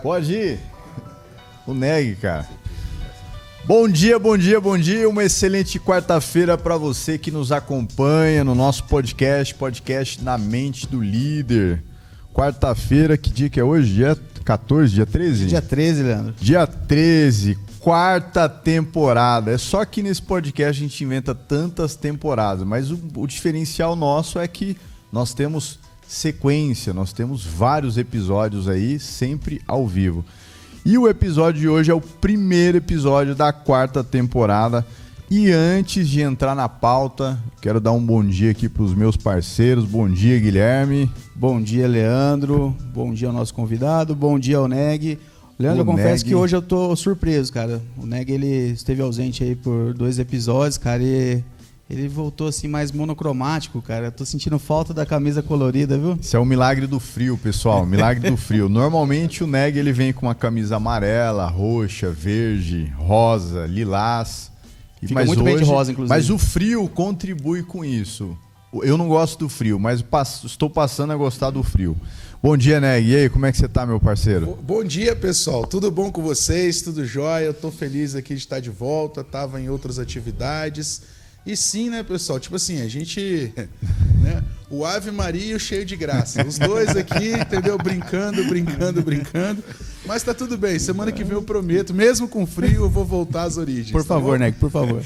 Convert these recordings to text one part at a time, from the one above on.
Pode ir. O Neg, cara. Bom dia, bom dia, bom dia. Uma excelente quarta-feira para você que nos acompanha no nosso podcast Na Mente do Líder. Quarta-feira, que dia que é hoje? Dia 14, dia 13? Dia 13, Leandro. Dia 13, quarta temporada. É só que nesse podcast a gente inventa tantas temporadas, mas o diferencial nosso é que nós temos sequência, nós temos vários episódios aí, sempre ao vivo. E o episódio de hoje é o primeiro episódio da quarta temporada. E antes de entrar na pauta, quero dar um bom dia aqui para os meus parceiros. Bom dia, Guilherme. Bom dia, Leandro. Bom dia ao nosso convidado. Bom dia ao Neg. Leandro, eu confesso que hoje eu tô surpreso, cara. O Neg, ele esteve ausente aí por 2 episódios, cara, e ele voltou assim mais monocromático, cara. Eu tô sentindo falta da camisa colorida, viu? Isso é o milagre do frio, pessoal. Milagre do frio. Normalmente o Neg ele vem com uma camisa amarela, roxa, verde, rosa, lilás. Fica muito bem de rosa, inclusive. Mas o frio contribui com isso. Eu não gosto do frio, mas estou passando a gostar do frio. Bom dia, Neg. E aí, como é que você tá, meu parceiro? Bom dia, pessoal. Tudo bom com vocês? Tudo jóia? Eu tô feliz aqui de estar de volta. Tava em outras atividades. E sim, né, pessoal? Tipo assim, a gente... né, o Ave Maria e o Cheio de Graça. Os dois aqui, entendeu? Brincando. Mas tá tudo bem. Semana que vem eu prometo, mesmo com frio, eu vou voltar às origens. Por favor, Neg, por favor.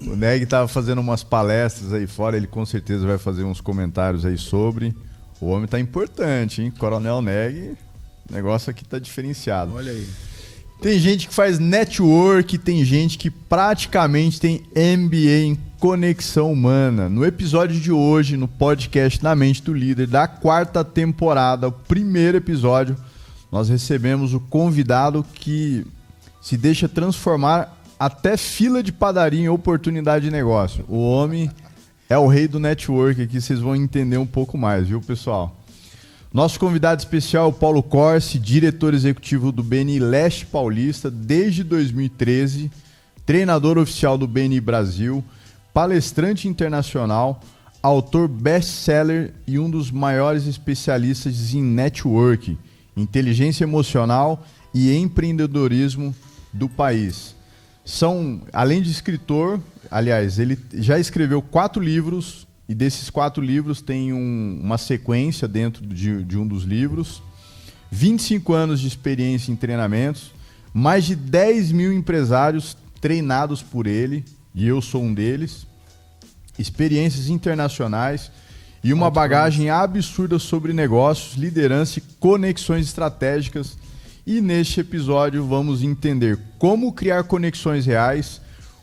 O Neg tava fazendo umas palestras aí fora, ele com certeza vai fazer uns comentários aí sobre. O homem tá importante, hein? Coronel Neg, o negócio aqui tá diferenciado. Olha aí. Tem gente que faz network, tem gente que praticamente tem MBA em conexão humana. No episódio de hoje, no podcast Na Mente do Líder, da quarta temporada, o primeiro episódio, nós recebemos o convidado que se deixa transformar até fila de padaria em oportunidade de negócio. O homem é o rei do network aqui, vocês vão entender um pouco mais, viu, pessoal? Nosso convidado especial é o Paulo Corsi, diretor executivo do BNI Leste Paulista desde 2013, treinador oficial do BNI Brasil, palestrante internacional, autor best-seller e um dos maiores especialistas em network, inteligência emocional e empreendedorismo do país. Além de escritor, aliás, ele já escreveu 4 livros, e desses 4 livros tem uma sequência dentro de um dos livros, 25 anos de experiência em treinamentos, mais de 10 mil empresários treinados por ele, e eu sou um deles, experiências internacionais e uma bagagem absurda sobre negócios, liderança e conexões estratégicas. E neste episódio vamos entender como criar conexões reais,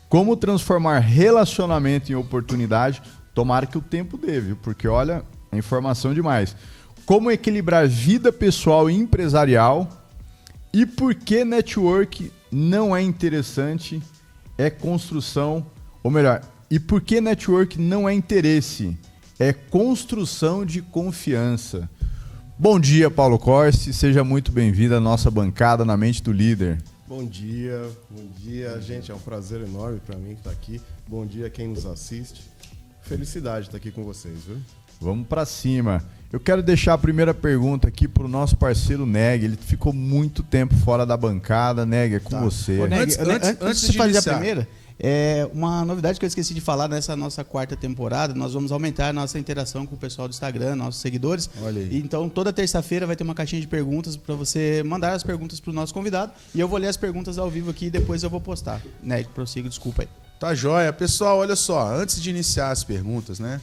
como transformar relacionamento em oportunidade. Tomara que o tempo dê, viu? Porque olha, é informação demais. Como equilibrar vida pessoal e empresarial e por que network não é interessante, é construção, ou melhor, e por que network não é interesse, é construção de confiança. Bom dia, Paulo Corsi, seja muito bem-vindo à nossa bancada Na Mente do Líder. Bom dia, gente, é um prazer enorme para mim estar aqui. Bom dia a quem nos assiste. Felicidade estar aqui com vocês, viu? Vamos para cima. Eu quero deixar a primeira pergunta aqui para o nosso parceiro Neg. Ele ficou muito tempo fora da bancada. Neg, é com você. Ô, Neg, antes de fazer iniciar a primeira, uma novidade que eu esqueci de falar nessa nossa quarta temporada, nós vamos aumentar a nossa interação com o pessoal do Instagram, nossos seguidores. Olha aí. Então, toda terça-feira vai ter uma caixinha de perguntas para você mandar as perguntas para o nosso convidado. E eu vou ler as perguntas ao vivo aqui e depois eu vou postar. Neg, prossigo, desculpa aí. Tá jóia. Pessoal, olha só, antes de iniciar as perguntas, né?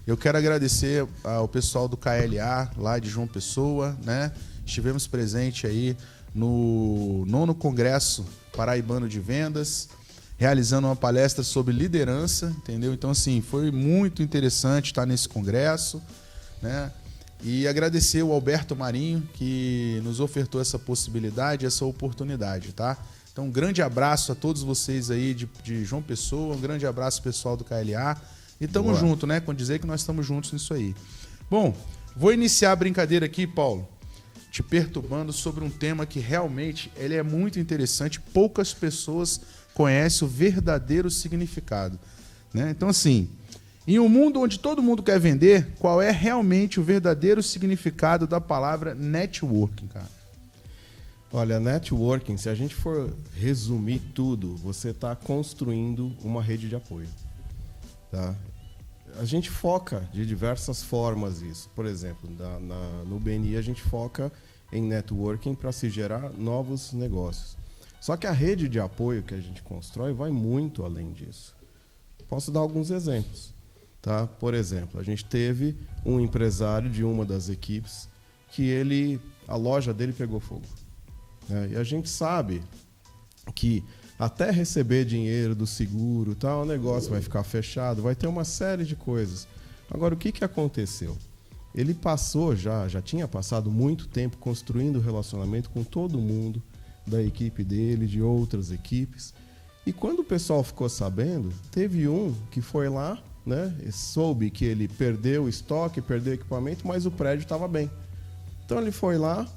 Eu quero agradecer ao pessoal do KLA, lá de João Pessoa, né? Estivemos presente aí no 9º Congresso Paraibano de Vendas, realizando uma palestra sobre liderança, entendeu? Então, assim, foi muito interessante estar nesse congresso, né? E agradecer o Alberto Marinho, que nos ofertou essa possibilidade, essa oportunidade, tá? Então, um grande abraço a todos vocês aí de João Pessoa, um grande abraço pessoal do KLA. E tamo junto, né? Com dizer que nós estamos juntos nisso aí. Bom, vou iniciar a brincadeira aqui, Paulo, te perturbando sobre um tema que realmente ele é muito interessante. Poucas pessoas conhecem o verdadeiro significado, né? Então, assim, em um mundo onde todo mundo quer vender, qual é realmente o verdadeiro significado da palavra networking, cara? Olha, networking, se a gente for resumir tudo, você está construindo uma rede de apoio. Tá? A gente foca de diversas formas isso. Por exemplo, no BNI a gente foca em networking para se gerar novos negócios. Só que a rede de apoio que a gente constrói vai muito além disso. Posso dar alguns exemplos. Tá? Por exemplo, a gente teve um empresário de uma das equipes que a loja dele pegou fogo. E a gente sabe que até receber dinheiro do seguro, o negócio vai ficar fechado, vai ter uma série de coisas. Agora, o que aconteceu? Ele já tinha passado muito tempo construindo relacionamento com todo mundo da equipe dele, de outras equipes. E quando o pessoal ficou sabendo, teve um que foi lá, né, e soube que ele perdeu o estoque, perdeu o equipamento, mas o prédio estava bem. Então ele foi lá,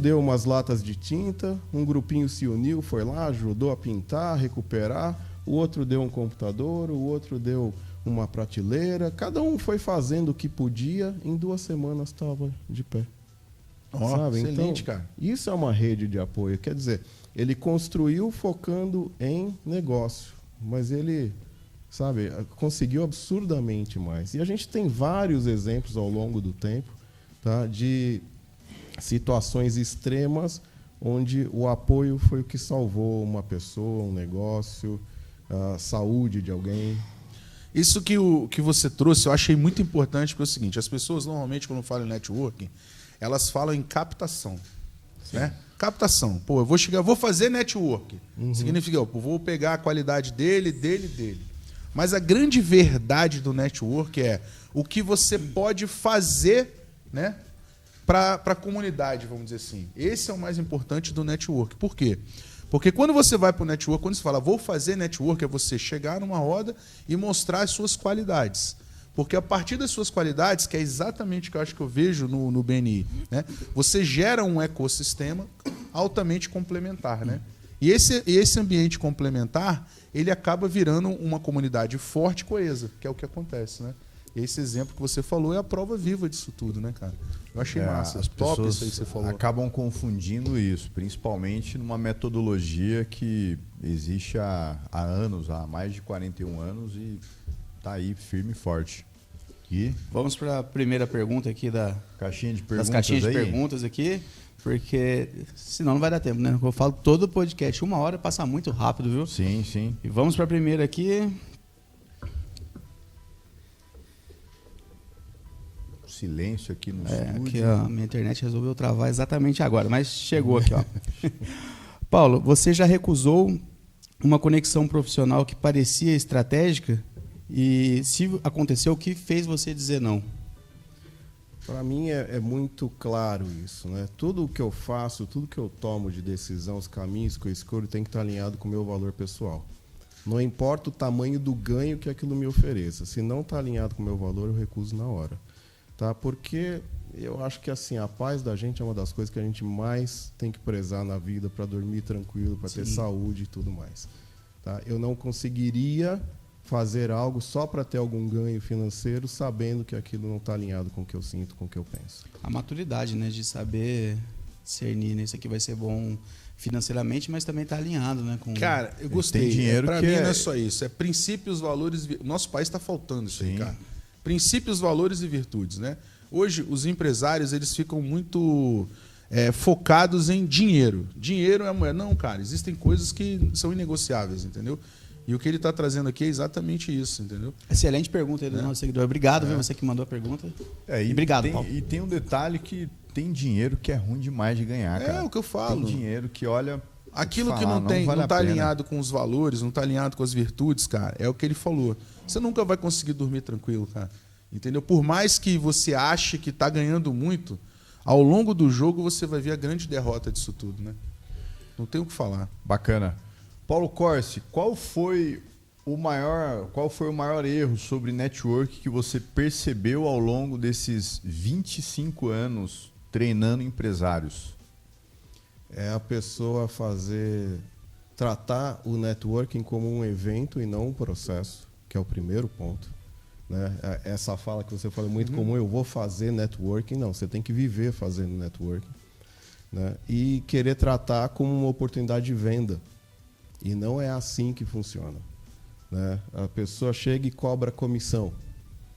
deu umas latas de tinta, um grupinho se uniu, foi lá, ajudou a pintar, recuperar, o outro deu um computador, o outro deu uma prateleira, cada um foi fazendo o que podia, em 2 semanas estava de pé. Sabe? Excelente, então, cara. Isso é uma rede de apoio, quer dizer, ele construiu focando em negócio, mas ele, sabe, conseguiu absurdamente mais. E a gente tem vários exemplos ao longo do tempo, tá, de situações extremas onde o apoio foi o que salvou uma pessoa, um negócio, a saúde de alguém. Isso que você trouxe eu achei muito importante, porque é o seguinte, as pessoas normalmente quando falam em networking, elas falam em captação. Né? Captação. Pô, eu vou fazer network. Significa, vou pegar a qualidade dele. Mas a grande verdade do network é o que você pode fazer, né, para a comunidade, vamos dizer assim. Esse é o mais importante do network. Por quê? Porque quando você vai para o network, quando você fala vou fazer network, é você chegar numa roda e mostrar as suas qualidades. Porque a partir das suas qualidades, que é exatamente o que eu acho que eu vejo no BNI, né, você gera um ecossistema altamente complementar. Né? E esse ambiente complementar, ele acaba virando uma comunidade forte e coesa, que é o que acontece. Né? Esse exemplo que você falou é a prova viva disso tudo, né, cara? Eu achei massa. As Top pessoas isso aí que você falou. acabam confundindo isso, principalmente numa metodologia que existe há anos, há mais de 41 anos e está aí firme e forte. E vamos para a primeira pergunta aqui das caixinhas de perguntas aqui, porque senão não vai dar tempo, né? Eu falo todo o podcast, 1 hora passa muito rápido, viu? Sim, sim. E vamos para a primeira aqui. Silêncio aqui no estúdio. Aqui, ó, minha internet resolveu travar exatamente agora, mas chegou aqui, ó. Paulo, você já recusou uma conexão profissional que parecia estratégica? E se aconteceu, o que fez você dizer não? Para mim é muito claro isso, né? Tudo o que eu faço, tudo que eu tomo de decisão, os caminhos que eu escolho tem que estar alinhado com o meu valor pessoal. Não importa o tamanho do ganho que aquilo me ofereça. Se não está alinhado com o meu valor, eu recuso na hora. Tá? Porque eu acho que assim, a paz da gente é uma das coisas que a gente mais tem que prezar na vida para dormir tranquilo, para ter saúde e tudo mais. Tá? Eu não conseguiria fazer algo só para ter algum ganho financeiro, sabendo que aquilo não está alinhado com o que eu sinto, com o que eu penso. A maturidade, né, de saber discernir, né, isso aqui vai ser bom financeiramente, mas também está alinhado, né, com... Cara, eu gostei. Tem dinheiro para que mim não é só isso, é princípios, valores... Nosso país está faltando isso aí, cara. Princípios, valores e virtudes, né? Hoje, os empresários, eles ficam muito focados em dinheiro. Dinheiro é a moeda. Não, cara, existem coisas que são inegociáveis, entendeu? E o que ele está trazendo aqui é exatamente isso, entendeu? Excelente pergunta aí do nosso seguidor. Obrigado, viu, você que mandou a pergunta. E obrigado, tem, Paulo. E tem um detalhe que tem dinheiro que é ruim demais de ganhar, cara. É o que eu falo. Tem dinheiro que, olha... Aquilo que não está alinhado com os valores, não está alinhado com as virtudes, cara, é o que ele falou. Você nunca vai conseguir dormir tranquilo, cara. Entendeu? Por mais que você ache que está ganhando muito, ao longo do jogo você vai ver a grande derrota disso tudo, né? Não tem o que falar. Bacana. Paulo Corsi, qual foi o maior erro sobre network que você percebeu ao longo desses 25 anos treinando empresários? É a pessoa tratar o networking como um evento e não um processo, que é o primeiro ponto. Né? Essa fala que você fala é muito comum, eu vou fazer networking. Não, você tem que viver fazendo networking. né? E querer tratar como uma oportunidade de venda. E não é assim que funciona, né? A pessoa chega e cobra comissão,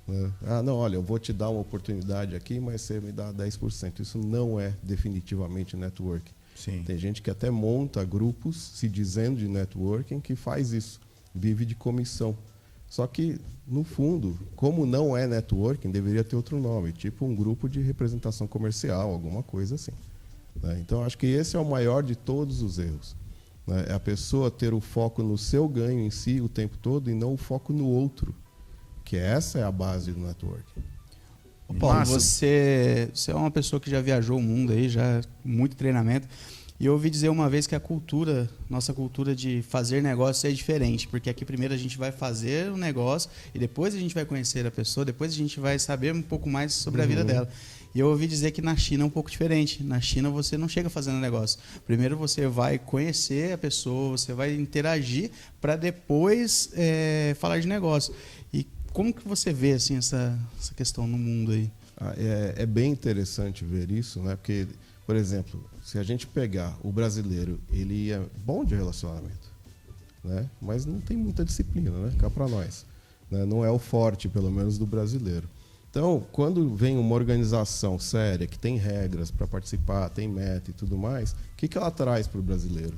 né? Ah, não, olha, eu vou te dar uma oportunidade aqui, mas você me dá 10%. Isso não é definitivamente networking. Sim. Tem gente que até monta grupos se dizendo de networking que faz isso, vive de comissão. Só que, no fundo, como não é networking, deveria ter outro nome, tipo um grupo de representação comercial, alguma coisa assim, né? Então, acho que esse é o maior de todos os erros, né? É a pessoa ter o foco no seu ganho em si o tempo todo e não o foco no outro, que essa é a base do networking. Ô, Paulo, você é uma pessoa que já viajou o mundo aí, já muito treinamento. E eu ouvi dizer uma vez que a cultura, nossa cultura de fazer negócio é diferente, porque aqui primeiro a gente vai fazer o negócio e depois a gente vai conhecer a pessoa, depois a gente vai saber um pouco mais sobre a vida dela. E eu ouvi dizer que na China é um pouco diferente. Na China você não chega fazendo negócio. Primeiro você vai conhecer a pessoa, você vai interagir para depois falar de negócio. E como que você vê assim, essa questão no mundo aí? É bem interessante ver isso, né? Porque, por exemplo, se a gente pegar o brasileiro, ele é bom de relacionamento, né? Mas não tem muita disciplina, né? Cá para nós, né? Não é o forte, pelo menos, do brasileiro. Então, quando vem uma organização séria, que tem regras para participar, tem meta e tudo mais, o que ela traz para o brasileiro?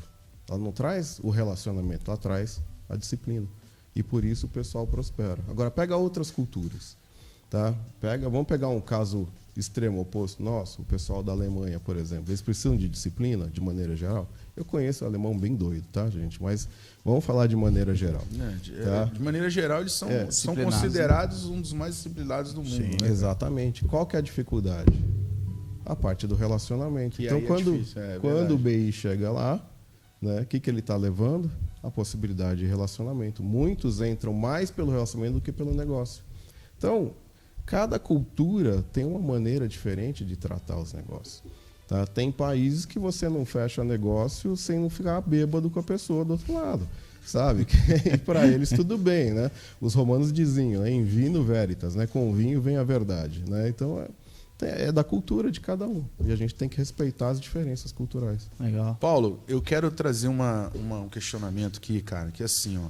Ela não traz o relacionamento, ela traz a disciplina. E por isso o pessoal prospera. Agora, pega outras culturas, tá? Vamos pegar um caso extremo oposto nosso, o pessoal da Alemanha, por exemplo. Eles precisam de disciplina, de maneira geral? Eu conheço o alemão bem doido, tá, gente? Mas vamos falar de maneira geral. Tá? De maneira geral, eles são considerados um dos mais disciplinados do mundo. Sim, né? Exatamente. Qual que é a dificuldade? A parte do relacionamento. E então, aí quando o BI chega lá, né, o que ele está levando? A possibilidade de relacionamento. Muitos entram mais pelo relacionamento do que pelo negócio. Então, cada cultura tem uma maneira diferente de tratar os negócios. Tá? Tem países que você não fecha negócio sem não ficar bêbado com a pessoa do outro lado. Sabe? E para eles tudo bem, né? Os romanos diziam, né? In vino veritas, né? Com vinho vem a verdade, né? Então é da cultura de cada um. E a gente tem que respeitar as diferenças culturais. Legal. Paulo, eu quero trazer um questionamento aqui, cara, que é assim, ó.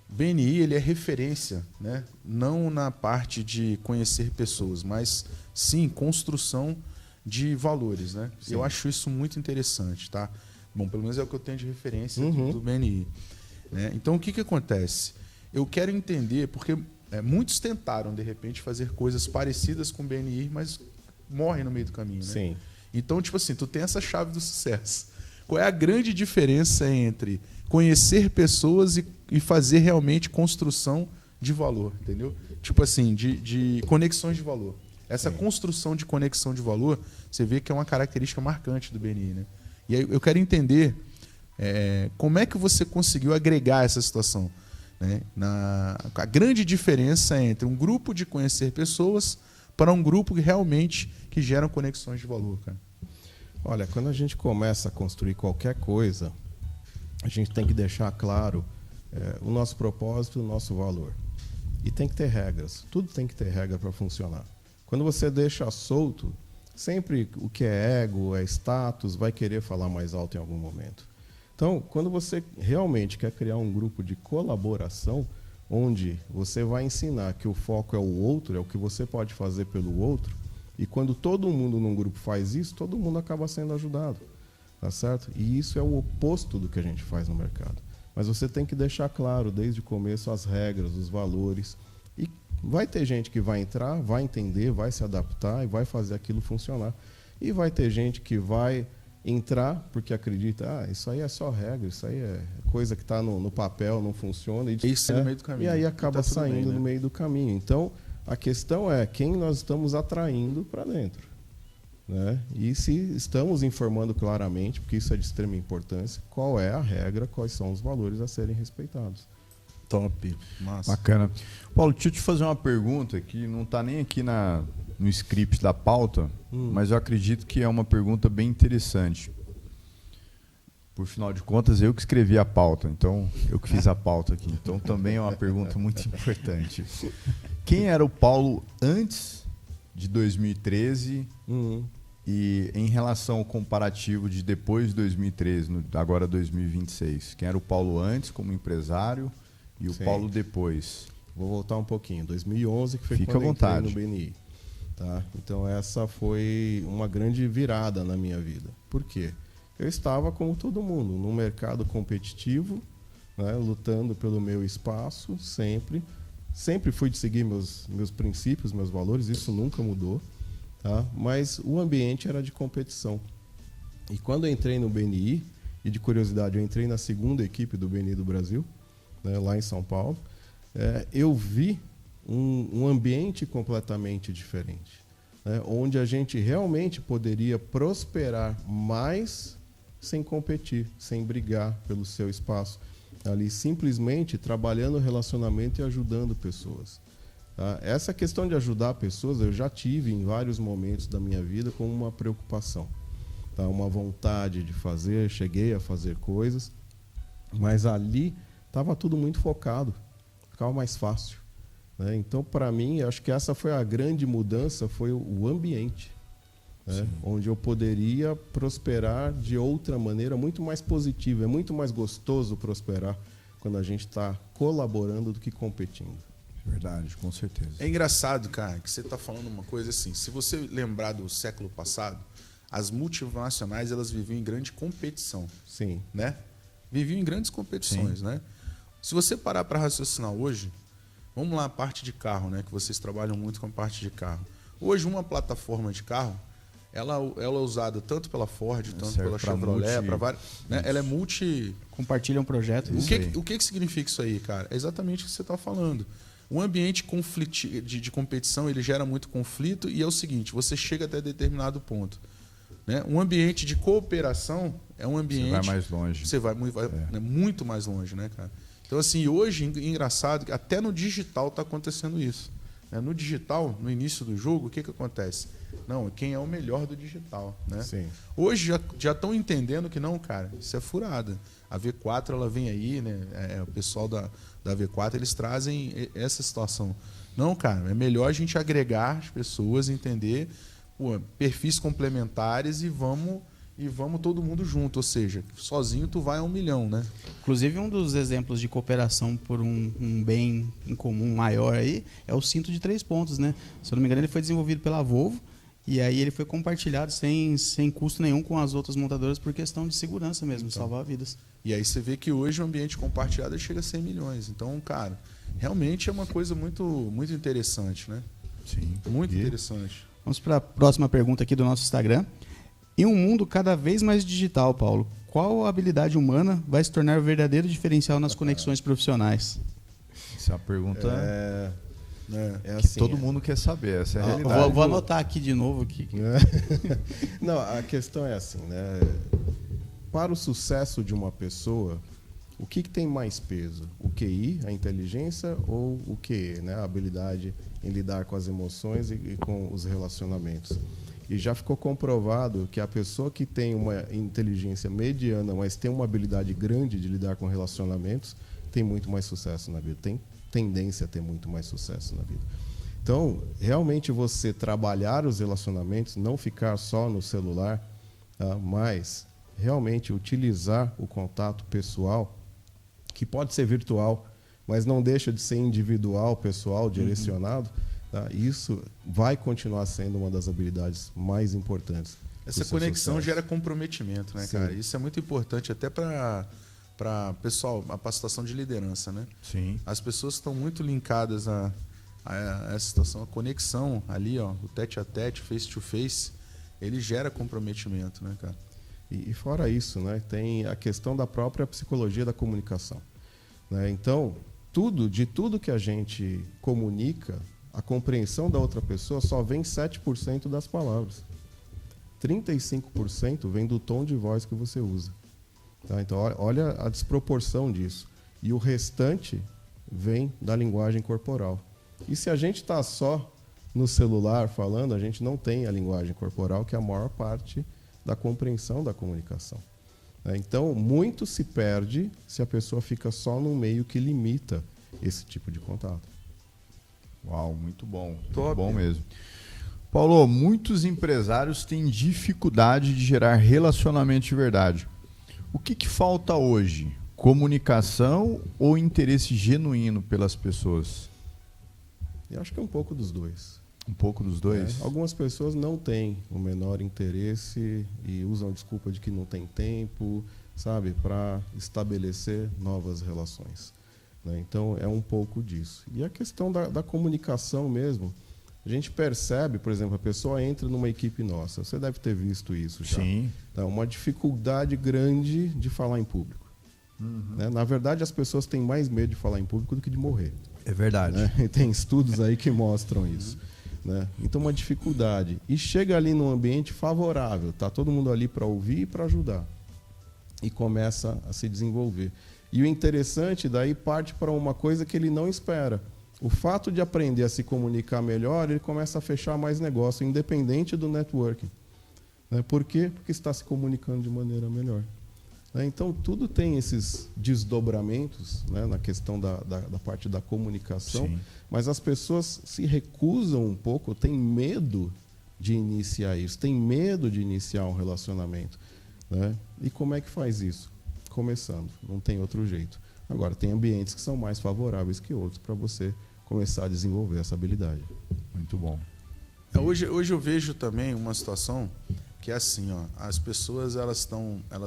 BNI, ele é referência, né? Não na parte de conhecer pessoas, mas sim construção de valores, né? Sim. Eu acho isso muito interessante, tá? Bom, pelo menos é o que eu tenho de referência do BNI, né? Então, o que acontece? Eu quero entender, porque muitos tentaram, de repente, fazer coisas parecidas com o BNI, mas morrem no meio do caminho, né? Sim. Então, tipo assim, tu tem essa chave do sucesso. Qual é a grande diferença entre conhecer pessoas e fazer realmente construção de valor, entendeu? Tipo assim, de conexões de valor. Essa construção de conexão de valor, você vê que é uma característica marcante do BNI, né? E aí eu quero entender como é que você conseguiu agregar essa situação, né? A grande diferença entre um grupo de conhecer pessoas para um grupo que geram conexões de valor, cara. Olha, quando a gente começa a construir qualquer coisa, a gente tem que deixar claro o nosso propósito, o nosso valor. E tem que ter regras. Tudo tem que ter regra para funcionar. Quando você deixa solto, sempre o que é ego, é status, vai querer falar mais alto em algum momento. Então, quando você realmente quer criar um grupo de colaboração, onde você vai ensinar que o foco é o outro, é o que você pode fazer pelo outro, e quando todo mundo num grupo faz isso, todo mundo acaba sendo ajudado. Tá certo? E isso é o oposto do que a gente faz no mercado. Mas você tem que deixar claro desde o começo as regras, os valores. E vai ter gente que vai entrar, vai entender, vai se adaptar e vai fazer aquilo funcionar. E vai ter gente que vai entrar porque acredita, isso aí é só regra, isso aí é coisa que está no papel, não funciona. Isso no meio do caminho. E aí acaba saindo bem, né? no meio do caminho. Então, a questão é quem nós estamos atraindo para dentro. Né? E se estamos informando claramente, porque isso é de extrema importância, qual é a regra, quais são os valores a serem respeitados. Top. Massa. Bacana. Paulo, deixa eu te fazer uma pergunta que não está nem aqui no script da pauta, mas eu acredito que é uma pergunta bem interessante. Por final de contas, eu que escrevi a pauta, então eu que fiz a pauta aqui. Então também é uma pergunta muito importante. Quem era o Paulo antes de 2013 E em relação ao comparativo de depois de 2013, agora 2026, quem era o Paulo antes como empresário e o Paulo depois? Vou voltar um pouquinho. 2011, que foi Fica quando à vontade. eu entrei no BNI. Tá? Então essa foi uma grande virada na minha vida. Por quê? Eu estava, como todo mundo, num mercado competitivo, né, lutando pelo meu espaço, sempre. Sempre fui de seguir meus princípios, meus valores, isso nunca mudou. Tá? Mas o ambiente era de competição. E quando eu entrei no BNI, e de curiosidade, eu entrei na segunda equipe do BNI do Brasil, né, lá em São Paulo, eu vi um ambiente completamente diferente, né, onde a gente realmente poderia prosperar mais sem competir, sem brigar pelo seu espaço. Ali simplesmente trabalhando o relacionamento e ajudando pessoas. Tá? Essa questão de ajudar pessoas eu já tive em vários momentos da minha vida como uma preocupação, tá? Uma vontade de fazer, cheguei a fazer coisas, mas ali estava tudo muito focado, ficava mais fácil, né? Então, para mim, acho que essa foi a grande mudança, foi o ambiente, né? Onde eu poderia prosperar de outra maneira, muito mais positiva. É muito mais gostoso prosperar quando a gente está colaborando do que competindo. Verdade, com certeza. É engraçado, cara, que você está falando uma coisa assim. Se você lembrar do século passado, as multinacionais elas viviam em grande competição. Sim. Né? Viviam em grandes competições, né? Se você parar para raciocinar hoje, vamos lá, a parte de carro, né? Que vocês trabalham muito com a parte de carro. Hoje, uma plataforma de carro, ela é usada tanto pela Ford, tanto pela Chevrolet, para várias. Né? Ela é multi. Compartilha um projeto. O que significa isso aí, cara? É exatamente o que você está falando. O ambiente de competição ele gera muito conflito e é o seguinte: você chega até determinado ponto. Né? Um ambiente de cooperação é um ambiente. Você vai mais longe. Você vai muito mais longe, né, cara? Então, assim, hoje, engraçado, até no digital está acontecendo isso. Né? No digital, no início do jogo, o que acontece? Não, quem é o melhor do digital, né? Sim. Hoje já estão entendendo que não, cara, isso é furada. A V4 ela vem aí, né? O pessoal da V4 eles trazem essa situação. Não, cara, é melhor a gente agregar as pessoas, entender perfis complementares e vamos todo mundo junto. Ou seja, sozinho tu vai a 1 milhão, né? Inclusive, um dos exemplos de cooperação por um bem em comum maior aí é o cinto de 3 pontos, né? Se eu não me engano, ele foi desenvolvido pela Volvo e aí ele foi compartilhado sem custo nenhum com as outras montadoras por questão de segurança mesmo, de salvar vidas. E aí você vê que hoje o ambiente compartilhado chega a 100 milhões. Então, cara, realmente é uma coisa muito, muito interessante, né? Sim. Muito interessante. Vamos para a próxima pergunta aqui do nosso Instagram. Em um mundo cada vez mais digital, Paulo, qual habilidade humana vai se tornar o verdadeiro diferencial nas conexões profissionais? Essa é a pergunta É que assim, todo mundo quer saber. Essa é a realidade. Vou anotar aqui de novo. Não, a questão é assim, né? Para o sucesso de uma pessoa, o que tem mais peso? O QI, a inteligência, ou o QE, né? A habilidade em lidar com as emoções e com os relacionamentos? E já ficou comprovado que a pessoa que tem uma inteligência mediana, mas tem uma habilidade grande de lidar com relacionamentos, tem muito mais sucesso na vida, tem tendência a ter muito mais sucesso na vida. Então, realmente você trabalhar os relacionamentos, não ficar só no celular, tá? Mas realmente utilizar o contato pessoal, que pode ser virtual, mas não deixa de ser individual, pessoal, direcionado, tá? Isso vai continuar sendo uma das habilidades mais importantes. Essa conexão gera comprometimento, né, cara? Isso é muito importante até para pessoal, a capacitação de liderança, né? Sim. As pessoas estão muito linkadas a essa situação, a conexão ali, ó, o tete a tete, face to face, ele gera comprometimento, né, cara? E fora isso, né, tem a questão da própria psicologia da comunicação, né? Então, de tudo que a gente comunica, a compreensão da outra pessoa só vem 7% das palavras. 35% vem do tom de voz que você usa. Tá? Então, olha a desproporção disso. E o restante vem da linguagem corporal. E se a gente está só no celular falando, a gente não tem a linguagem corporal, que é a maior parte da compreensão da comunicação. Então, muito se perde se a pessoa fica só num meio que limita esse tipo de contato. Uau, muito bom. Top. Muito bom mesmo. Paulo, muitos empresários têm dificuldade de gerar relacionamento de verdade. O que falta hoje? Comunicação ou interesse genuíno pelas pessoas? Eu acho que é um pouco dos dois. Um pouco dos dois? Algumas pessoas não têm o menor interesse e usam a desculpa de que não tem tempo, sabe, para estabelecer novas relações. Né? Então, é um pouco disso. E a questão da comunicação mesmo, a gente percebe, por exemplo, a pessoa entra numa equipe nossa. Você deve ter visto isso já. Sim. Então, uma dificuldade grande de falar em público. Né? Na verdade, as pessoas têm mais medo de falar em público do que de morrer. É verdade. Né? E tem estudos aí que mostram isso. Né? Então, uma dificuldade. E chega ali num ambiente favorável. Está todo mundo ali para ouvir e para ajudar. E começa a se desenvolver. E o interessante daí parte para uma coisa que ele não espera. O fato de aprender a se comunicar melhor, ele começa a fechar mais negócio, independente do networking. Né? Por quê? Porque está se comunicando de maneira melhor. Né? Então, tudo tem esses desdobramentos, né, na questão da parte da comunicação, Sim. mas as pessoas se recusam um pouco, têm medo de iniciar isso, têm medo de iniciar um relacionamento. Né? E como é que faz isso? Começando, não tem outro jeito. Agora, tem ambientes que são mais favoráveis que outros para você começar a desenvolver essa habilidade. Muito bom. Hoje eu vejo também uma situação que é assim, ó, as pessoas elas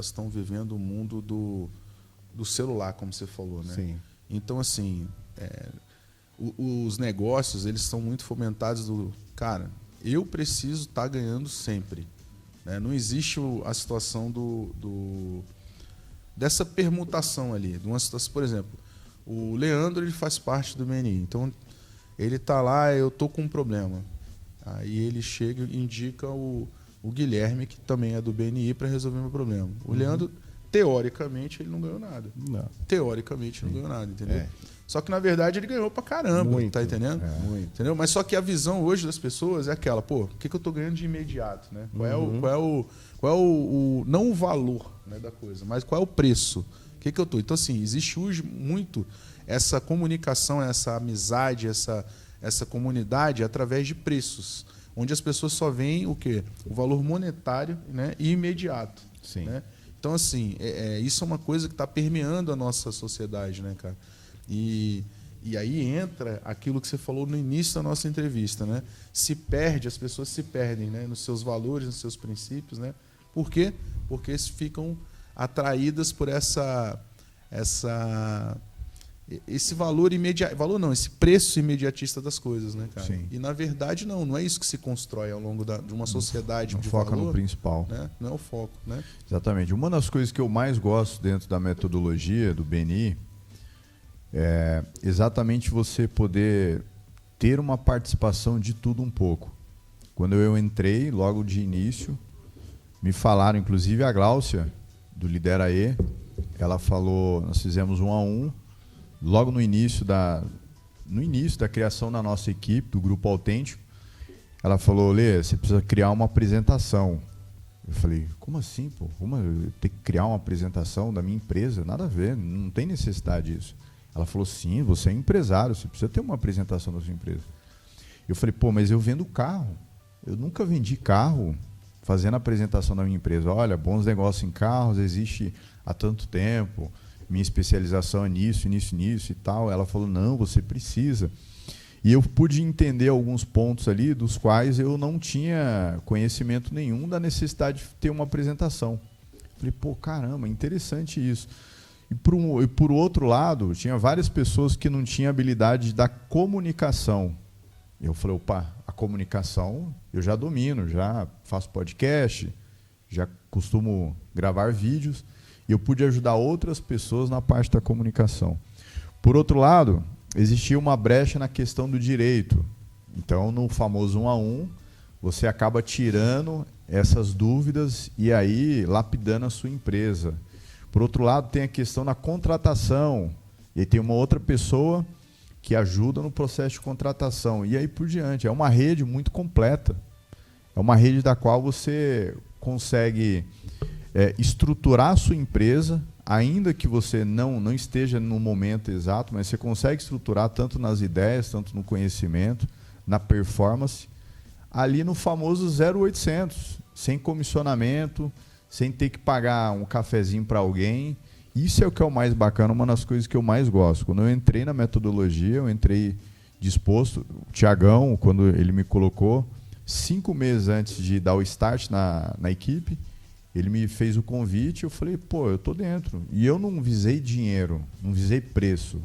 estão vivendo o mundo do celular, como você falou, né? Sim. Então, assim, os negócios, eles são muito fomentados do... Cara, eu preciso estar ganhando sempre. Né? Não existe a situação dessa permutação ali. De uma situação, por exemplo, o Leandro ele faz parte do BNI. Então, ele está lá, eu estou com um problema. Aí ele chega e indica o Guilherme, que também é do BNI, para resolver meu problema. O Leandro, teoricamente, ele não ganhou nada. Não. Teoricamente, não ganhou nada, entendeu? É. Só que, na verdade, ele ganhou pra caramba, Muito. tá entendendo? Muito. Entendeu? Mas só que a visão hoje das pessoas é aquela, pô, o que eu tô ganhando de imediato, né? Qual é o não o valor, né, da coisa, mas qual é o preço? O que eu tô? Então, assim, existe hoje muito essa comunicação, essa amizade, essa comunidade através de preços, onde as pessoas só veem o quê? O valor monetário, né, e imediato. Sim. Né? Então, assim, isso é uma coisa que está permeando a nossa sociedade, né, cara? E aí entra aquilo que você falou no início da nossa entrevista, né? As pessoas se perdem, né, nos seus valores, nos seus princípios, né? Por quê? Porque eles ficam atraídas por esse valor imediato, esse preço imediatista das coisas, né, cara? Sim. E na verdade não é isso que se constrói ao longo de uma sociedade Não de foca valor, no principal. né? Não é o foco, né? Exatamente. Uma das coisas que eu mais gosto dentro da metodologia do BNI é exatamente você poder ter uma participação de tudo um pouco. Quando eu entrei, logo de início, me falaram, inclusive a Gláucia, do Lidera E, ela falou, nós fizemos 1 a 1, logo no início da criação da nossa equipe, do Grupo Autêntico, ela falou, Lê, você precisa criar uma apresentação. Eu falei, como assim, pô? Como eu ter que criar uma apresentação da minha empresa? Nada a ver, não tem necessidade disso. Ela falou, sim, você é empresário, você precisa ter uma apresentação da sua empresa. Eu falei, pô, mas eu vendo carro. Eu nunca vendi carro fazendo a apresentação da minha empresa. Olha, bons negócios em carros, existe há tanto tempo, minha especialização é nisso e tal. Ela falou, não, você precisa. E eu pude entender alguns pontos ali dos quais eu não tinha conhecimento nenhum da necessidade de ter uma apresentação. Falei, pô, caramba, interessante isso. E por outro lado, tinha várias pessoas que não tinham habilidade da comunicação. Eu falei, opa, a comunicação eu já domino, já faço podcast, já costumo gravar vídeos, e eu pude ajudar outras pessoas na parte da comunicação. Por outro lado, existia uma brecha na questão do direito. Então, no famoso 1 a 1, você acaba tirando essas dúvidas e aí lapidando a sua empresa. Por outro lado, tem a questão da contratação. E aí tem uma outra pessoa que ajuda no processo de contratação. E aí por diante. É uma rede muito completa. É uma rede da qual você consegue estruturar a sua empresa, ainda que você não esteja no momento exato, mas você consegue estruturar tanto nas ideias, tanto no conhecimento, na performance, ali no famoso 0800, sem comissionamento, sem ter que pagar um cafezinho para alguém. Isso é o que é o mais bacana, uma das coisas que eu mais gosto. Quando eu entrei na metodologia, eu entrei disposto. O Tiagão, quando ele me colocou, 5 meses antes de dar o start na equipe, ele me fez o convite, eu falei, pô, eu tô dentro. E eu não visei dinheiro, não visei preço.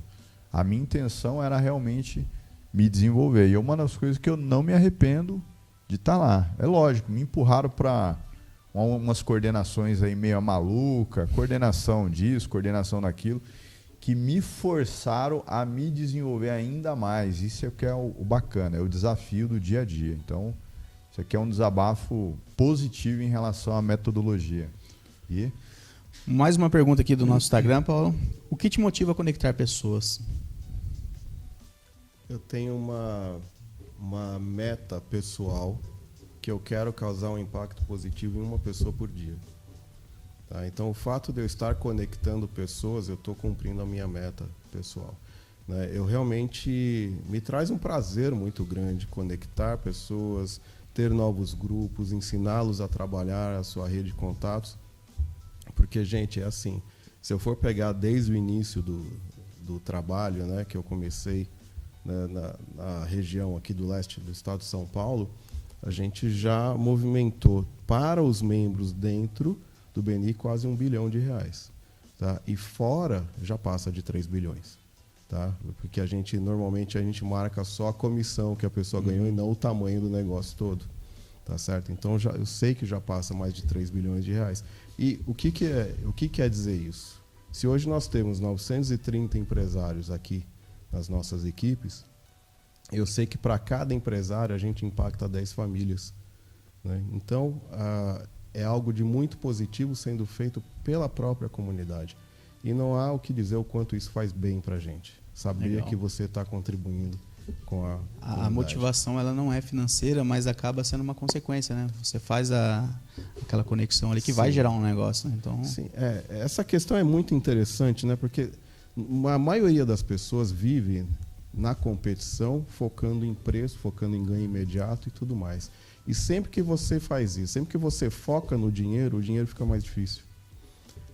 A minha intenção era realmente me desenvolver. E é uma das coisas que eu não me arrependo de estar lá. É lógico, me empurraram para umas coordenações aí meio maluca, coordenação disso, coordenação daquilo, que me forçaram a me desenvolver ainda mais. Isso é o que é o bacana, é o desafio do dia a dia. Então, isso aqui é um desabafo positivo em relação à metodologia. E mais uma pergunta aqui do nosso Instagram, Paulo. O que te motiva a conectar pessoas? Eu tenho uma meta pessoal que eu quero causar um impacto positivo em uma pessoa por dia. Tá? Então, o fato de eu estar conectando pessoas, eu estou cumprindo a minha meta pessoal. Né? Eu realmente me traz um prazer muito grande conectar pessoas, ter novos grupos, ensiná-los a trabalhar a sua rede de contatos. Porque, gente, é assim, se eu for pegar desde o início do trabalho, né, que eu comecei, né, na região aqui do leste do estado de São Paulo, a gente já movimentou para os membros dentro do BNI quase R$1 bilhão. Tá? E fora já passa de 3 bilhões. Tá? Porque normalmente a gente marca só a comissão que a pessoa ganhou e não o tamanho do negócio todo. Tá certo? Então eu sei que já passa mais de 3 bilhões de reais. E o que quer dizer isso? Se hoje nós temos 930 empresários aqui nas nossas equipes, eu sei que para cada empresário a gente impacta 10 famílias. Né? Então, é algo de muito positivo sendo feito pela própria comunidade. E não há o que dizer o quanto isso faz bem para a gente. Saber Legal. que você está contribuindo com a motivação ela não é financeira, mas acaba sendo uma consequência, né? Você faz aquela conexão ali que vai gerar um negócio, né? Então, sim, essa questão é muito interessante, né? Porque a maioria das pessoas vive na competição, focando em preço, focando em ganho imediato e tudo mais. E sempre que você faz isso, sempre que você foca no dinheiro, o dinheiro fica mais difícil.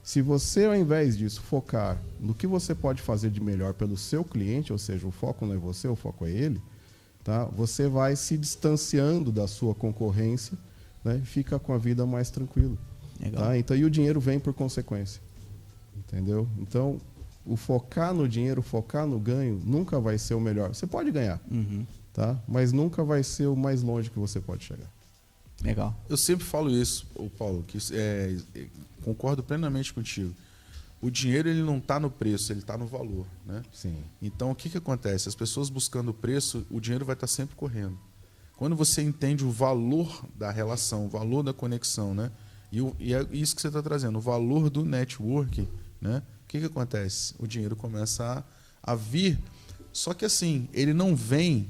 Se você, ao invés disso, focar no que você pode fazer de melhor pelo seu cliente, ou seja, o foco não é você, o foco é ele, tá? Você vai se distanciando da sua concorrência, né? E fica com a vida mais tranquila. Tá? Então, e o dinheiro vem por consequência. Entendeu? Então, o focar no dinheiro, focar no ganho, nunca vai ser o melhor. Você pode ganhar, tá? Mas nunca vai ser o mais longe que você pode chegar. Legal. Eu sempre falo isso, Paulo, que concordo plenamente contigo. O dinheiro ele não está no preço, ele está no valor, né? Sim. Então, o que acontece? As pessoas buscando o preço, o dinheiro vai estar sempre correndo. Quando você entende o valor da relação, o valor da conexão, né? E é isso que você está trazendo, o valor do networking, né? O que acontece? O dinheiro começa a vir, só que assim, ele não vem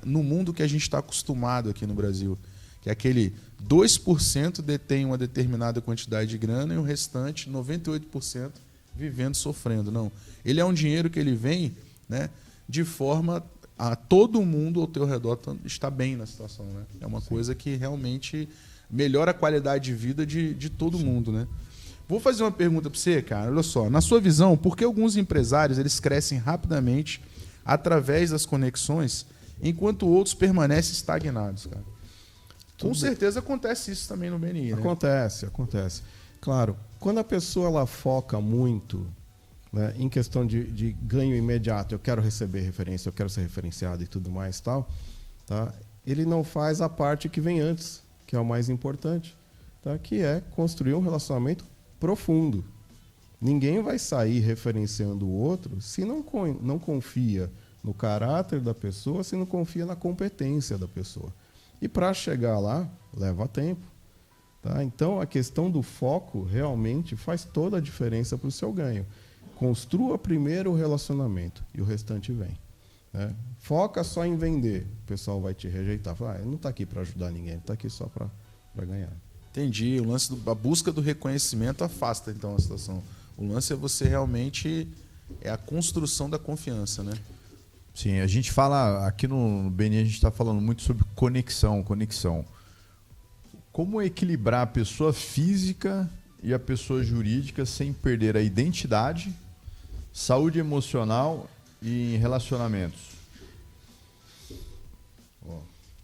no mundo que a gente está acostumado aqui no Brasil, que é aquele 2% detém uma determinada quantidade de grana e o restante, 98%, vivendo sofrendo. Não. Ele é um dinheiro que ele vem, né, de forma a todo mundo ao teu redor está bem na situação. Né? É uma coisa que realmente melhora a qualidade de vida de todo mundo. Né? Vou fazer uma pergunta para você, cara. Olha só, na sua visão, por que alguns empresários eles crescem rapidamente através das conexões, enquanto outros permanecem estagnados, cara? Com certeza acontece isso também no BNI, né? Acontece. Claro, quando a pessoa ela foca muito, né, em questão de ganho imediato, eu quero receber referência, eu quero ser referenciado e tudo mais, tal, tá? Ele não faz a parte que vem antes, que é o mais importante, tá? Que é construir um relacionamento profundo. Ninguém vai sair referenciando o outro se não confia no caráter da pessoa, se não confia na competência da pessoa. E para chegar lá, leva tempo. Tá? Então, a questão do foco realmente faz toda a diferença para o seu ganho. Construa primeiro o relacionamento e o restante vem. Né? Foca só em vender. O pessoal vai te rejeitar. Fala, ele não está aqui para ajudar ninguém, ele está aqui só para ganhar. Entendi. O lance a busca do reconhecimento afasta, então, a situação. O lance é você realmente... É a construção da confiança, né? Sim, a gente fala, aqui no BNI a gente está falando muito sobre conexão. Como equilibrar a pessoa física e a pessoa jurídica sem perder a identidade, saúde emocional e relacionamentos?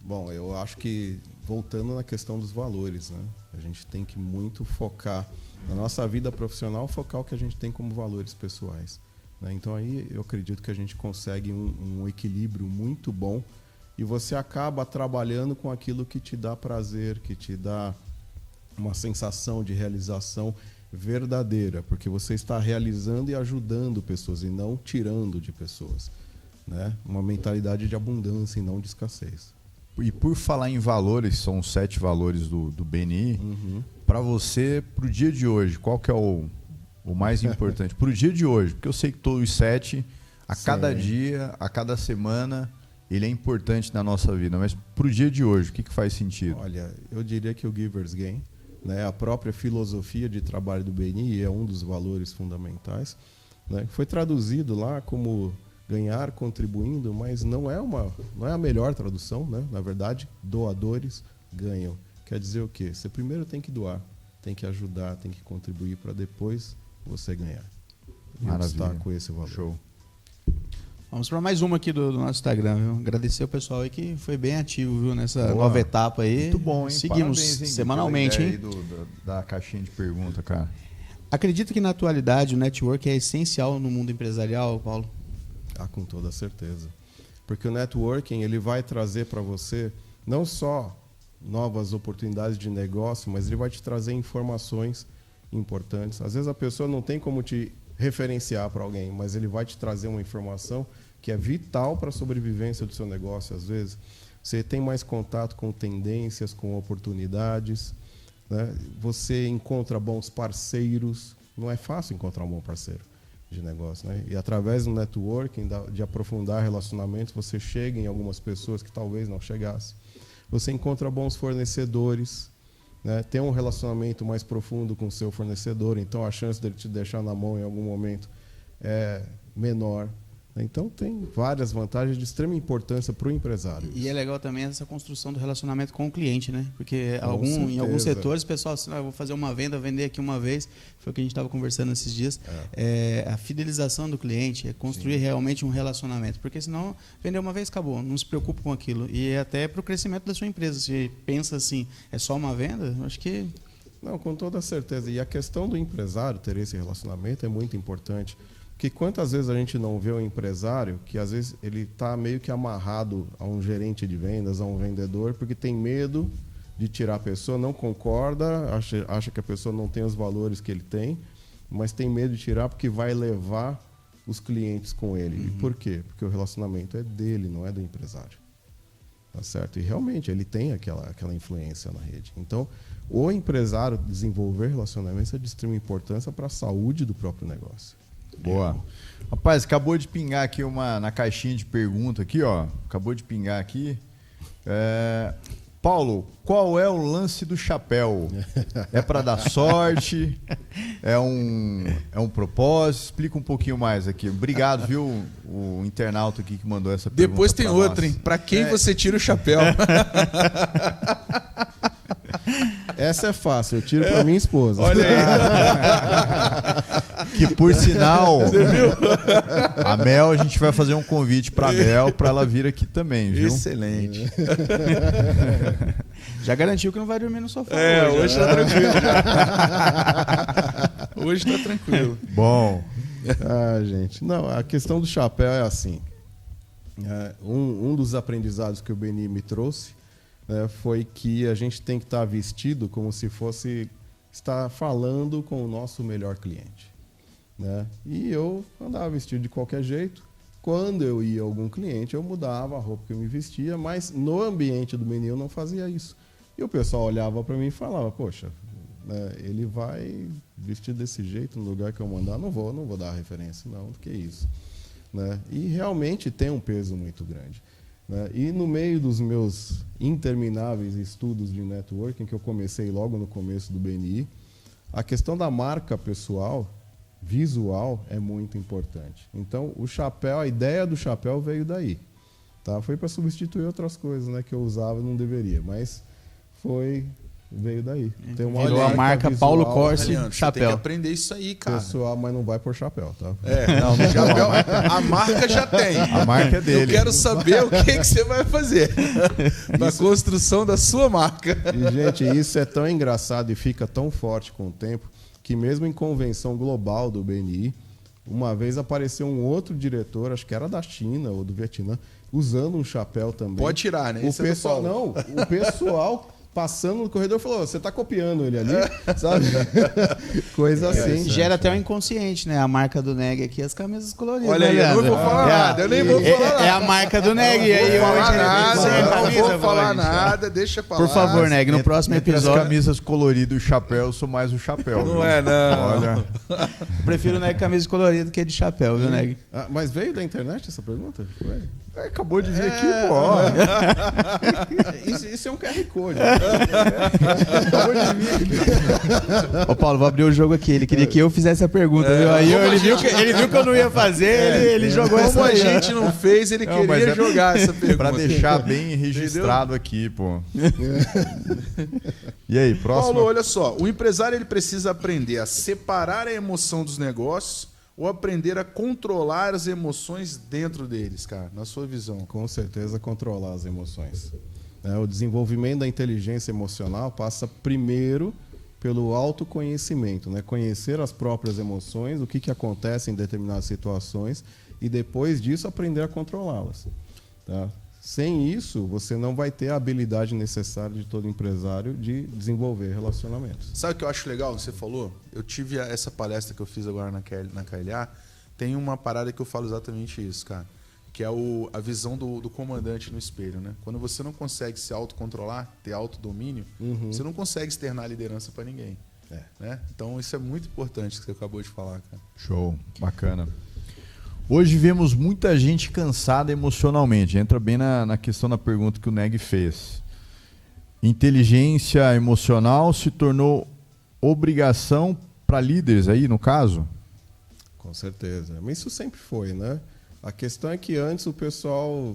Bom, eu acho que, voltando na questão dos valores, né? A gente tem que muito focar, na nossa vida profissional, focar o que a gente tem como valores pessoais. Né? Então aí eu acredito que a gente consegue um equilíbrio muito bom e você acaba trabalhando com aquilo que te dá prazer, que te dá uma sensação de realização verdadeira, porque você está realizando e ajudando pessoas e não tirando de pessoas. Né? Uma mentalidade de abundância e não de escassez. E por falar em valores, são os 7 valores do BNI, para você, para o dia de hoje, qual que é o mais importante? Para o dia de hoje, porque eu sei que todos os 7, a cada dia, a cada semana, ele é importante na nossa vida, mas para o dia de hoje, o que faz sentido? Olha, eu diria que o Giver's Gain, né, a própria filosofia de trabalho do BNI é um dos valores fundamentais, né, foi traduzido lá como ganhar contribuindo, mas não é a melhor tradução, né? Na verdade, doadores ganham. Quer dizer o quê? Você primeiro tem que doar, tem que ajudar, tem que contribuir para depois você ganhar. Maravilha. Está com esse valor. Show. Vamos para mais uma aqui do nosso Instagram, viu? Agradecer o pessoal aí que foi bem ativo, viu? Nessa nova etapa aí. Muito bom, hein? Seguimos Parabéns, hein, semanalmente, hein? Da caixinha de pergunta, cara. Acredita que na atualidade o network é essencial no mundo empresarial, Paulo? Com toda certeza. Porque o networking ele vai trazer para você não só novas oportunidades de negócio, mas ele vai te trazer informações importantes. Às vezes a pessoa não tem como te referenciar para alguém, mas ele vai te trazer uma informação que é vital para a sobrevivência do seu negócio. Às vezes você tem mais contato com tendências, com oportunidades, né? Você encontra bons parceiros. Não é fácil encontrar um bom parceiro de negócio, né? E através do networking, de aprofundar relacionamentos, você chega em algumas pessoas que talvez não chegasse. Você encontra bons fornecedores, né? Tem um relacionamento mais profundo com o seu fornecedor, então a chance dele te deixar na mão em algum momento é menor. Então tem várias vantagens de extrema importância para o empresário. E é legal também essa construção do relacionamento com o cliente, né? Porque em certeza. alguns setores o pessoal assim, eu vou fazer uma venda, vender aqui uma vez, foi o que a gente estava conversando esses dias. A fidelização do cliente, é construir realmente um relacionamento, porque senão vender uma vez acabou, não se preocupa com aquilo. E é até para o crescimento da sua empresa, se pensa assim, é só uma venda, eu acho que... Não, com toda certeza. E a questão do empresário ter esse relacionamento é muito importante. Porque quantas vezes a gente não vê um empresário que às vezes ele está meio que amarrado a um gerente de vendas, a um vendedor, porque tem medo de tirar a pessoa, não concorda, acha que a pessoa não tem os valores que ele tem, mas tem medo de tirar porque vai levar os clientes com ele. E por quê? Porque o relacionamento é dele, não é do empresário. Tá certo? E realmente ele tem aquela influência na rede. Então, o empresário desenvolver relacionamentos é de extrema importância para a saúde do próprio negócio. Boa. Rapaz, acabou de pingar aqui na caixinha de pergunta aqui, ó. Acabou de pingar aqui. Paulo, qual é o lance do chapéu? É para dar sorte? É um propósito? Explica um pouquinho mais aqui. Obrigado, viu, o internauta aqui que mandou essa pergunta. Depois tem outra, hein? Para quem você tira o chapéu? Essa é fácil, eu tiro para minha esposa. Olha aí. Que por sinal, a Mel, a gente vai fazer um convite para a Mel para ela vir aqui também, viu? Excelente. Já garantiu que não vai dormir no sofá. Hoje tá tranquilo. Hoje tá tranquilo. Bom. Gente. Não, a questão do chapéu é assim. Um dos aprendizados que o BNI me trouxe foi que a gente tem que estar vestido como se fosse estar falando com o nosso melhor cliente. Né? E eu andava vestido de qualquer jeito. Quando eu ia a algum cliente, eu mudava a roupa que eu me vestia, mas no ambiente do BNI eu não fazia isso. E o pessoal olhava para mim e falava, poxa, ele vai vestir desse jeito no lugar que eu mandar, não vou dar referência, não, do que isso. Né? E realmente tem um peso muito grande. Né? E no meio dos meus intermináveis estudos de networking, que eu comecei logo no começo do BNI, a questão da marca pessoal visual é muito importante. Então, o chapéu, a ideia do chapéu veio daí. Tá? Foi para substituir outras coisas, né, que eu usava e não deveria, mas veio daí. Tem uma Virou a marca visual, Paulo Corsi, Leandro, chapéu. Você tem que aprender isso aí, cara. pessoal, mas não vai por chapéu, tá? Não, chapéu, a marca já tem. A marca é dele. Eu quero saber o que você vai fazer na construção da sua marca. E, gente, isso é tão engraçado e fica tão forte com o tempo que mesmo em convenção global do BNI, uma vez apareceu um outro diretor, acho que era da China ou do Vietnã, usando um chapéu também. Pode tirar, né? O Esse é do pessoal, Paulo. não, o pessoal passando no corredor falou: você tá copiando ele ali, sabe? Coisa assim. Gera até o inconsciente, né? A marca do Neg aqui, as camisas coloridas. Olha aí, né, eu não Leandro? vou falar nada, eu nem vou falar nada. É a marca do Neg. E aí, Não vou falar hoje ele nada, vem sem não camisa, vou falar gente. nada, deixa pra lá. Por favor, Neg, no próximo Entre as episódio. camisas coloridas e o chapéu, eu sou mais o chapéu. Não viu? é, não. Olha, Eu prefiro Neg camisa colorida que de chapéu, viu, Neg? Ah, mas veio da internet essa pergunta? Foi? acabou de vir aqui, pô. ó. Isso é um QR Code. Ô, Paulo, vou abrir o jogo aqui. Ele queria que eu fizesse a pergunta, viu? Aí ele viu que eu não ia fazer, ele jogou essa Como a aí, ó. gente não fez, ele Não, mas queria é jogar essa pergunta. Pra deixar bem registrado aqui, pô. E aí, próximo? Paulo, olha só. O empresário ele precisa aprender a separar a emoção dos negócios ou aprender a controlar as emoções dentro deles, cara, na sua visão. Com certeza, controlar as emoções. O desenvolvimento da inteligência emocional passa primeiro pelo autoconhecimento, né? Conhecer as próprias emoções, o que acontece em determinadas situações e depois disso aprender a controlá-las. Tá? Sem isso, você não vai ter a habilidade necessária de todo empresário de desenvolver relacionamentos. Sabe o que eu acho legal? Você falou? Eu tive essa palestra que eu fiz agora na KLA. Tem uma parada que eu falo exatamente isso, cara. Que é a visão do comandante no espelho, né? Quando você não consegue se autocontrolar, ter autodomínio, você não consegue externar a liderança para ninguém. Né? Então isso é muito importante que você acabou de falar, cara. Show, bacana. Hoje vemos muita gente cansada emocionalmente. Entra bem na questão da pergunta que o Neg fez. Inteligência emocional se tornou obrigação para líderes aí, no caso? Com certeza. Mas isso sempre foi, né? A questão é que antes o pessoal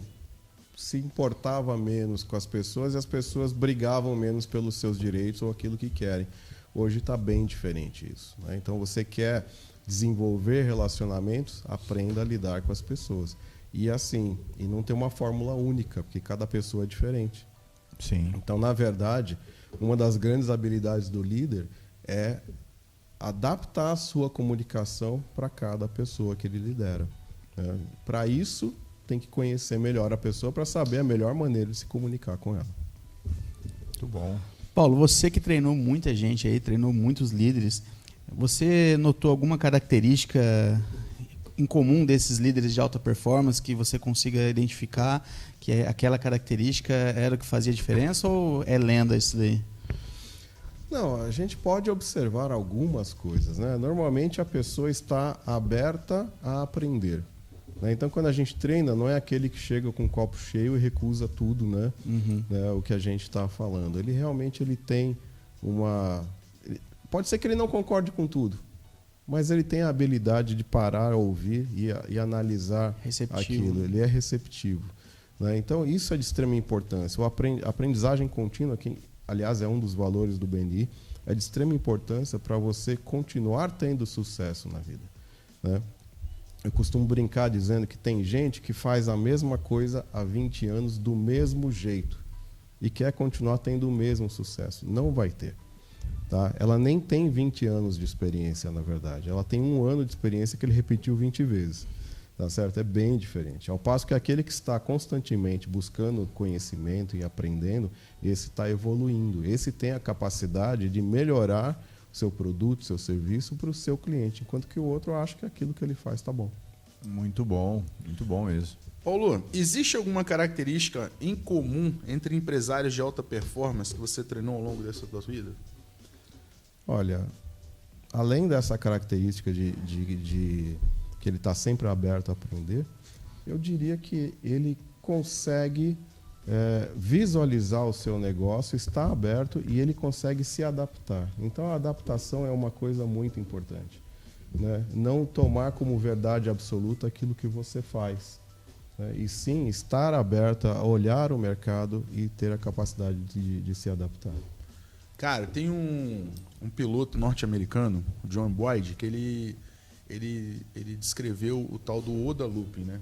se importava menos com as pessoas e as pessoas brigavam menos pelos seus direitos ou aquilo que querem. Hoje está bem diferente isso, né? Então você quer desenvolver relacionamentos, aprenda a lidar com as pessoas. E assim, e não tem uma fórmula única, porque cada pessoa é diferente. Sim. Então, na verdade, uma das grandes habilidades do líder é adaptar a sua comunicação para cada pessoa que ele lidera. Para isso, tem que conhecer melhor a pessoa para saber a melhor maneira de se comunicar com ela. Muito bom. Paulo, você que treinou muita gente aí, treinou muitos líderes, você notou alguma característica em comum desses líderes de alta performance que você consiga identificar que aquela característica era o que fazia diferença ou é lenda isso daí? Não, a gente pode observar algumas coisas, né? Normalmente a pessoa está aberta a aprender. Né? Então, quando a gente treina, não é aquele que chega com o copo cheio e recusa tudo, né? Né? O que a gente está falando. Ele realmente tem uma... Pode ser que ele não concorde com tudo, mas ele tem a habilidade de parar, ouvir e analisar aquilo. Ele é receptivo. Né? Então, isso é de extrema importância. A aprendizagem contínua, que, aliás, é um dos valores do BNI, é de extrema importância para você continuar tendo sucesso na vida. Né? Eu costumo brincar dizendo que tem gente que faz a mesma coisa há 20 anos do mesmo jeito e quer continuar tendo o mesmo sucesso. Não vai ter. Tá? Ela nem tem 20 anos de experiência, na verdade. Ela tem 1 ano de experiência que ele repetiu 20 vezes. Tá certo? É bem diferente. Ao passo que aquele que está constantemente buscando conhecimento e aprendendo, esse está evoluindo. Esse tem a capacidade de melhorar o seu produto, seu serviço para o seu cliente, enquanto que o outro acha que aquilo que ele faz está bom. Muito bom mesmo. Paulo, existe alguma característica em comum entre empresários de alta performance que você treinou ao longo dessa sua vida? Olha, além dessa característica de que ele está sempre aberto a aprender, eu diria que ele consegue visualizar o seu negócio, está aberto e ele consegue se adaptar. Então, a adaptação é uma coisa muito importante. né? Não tomar como verdade absoluta aquilo que você faz, né? E sim estar aberta a olhar o mercado e ter a capacidade de se adaptar. Cara, tem um piloto norte-americano, John Boyd, que ele descreveu o tal do OODA Looping, né?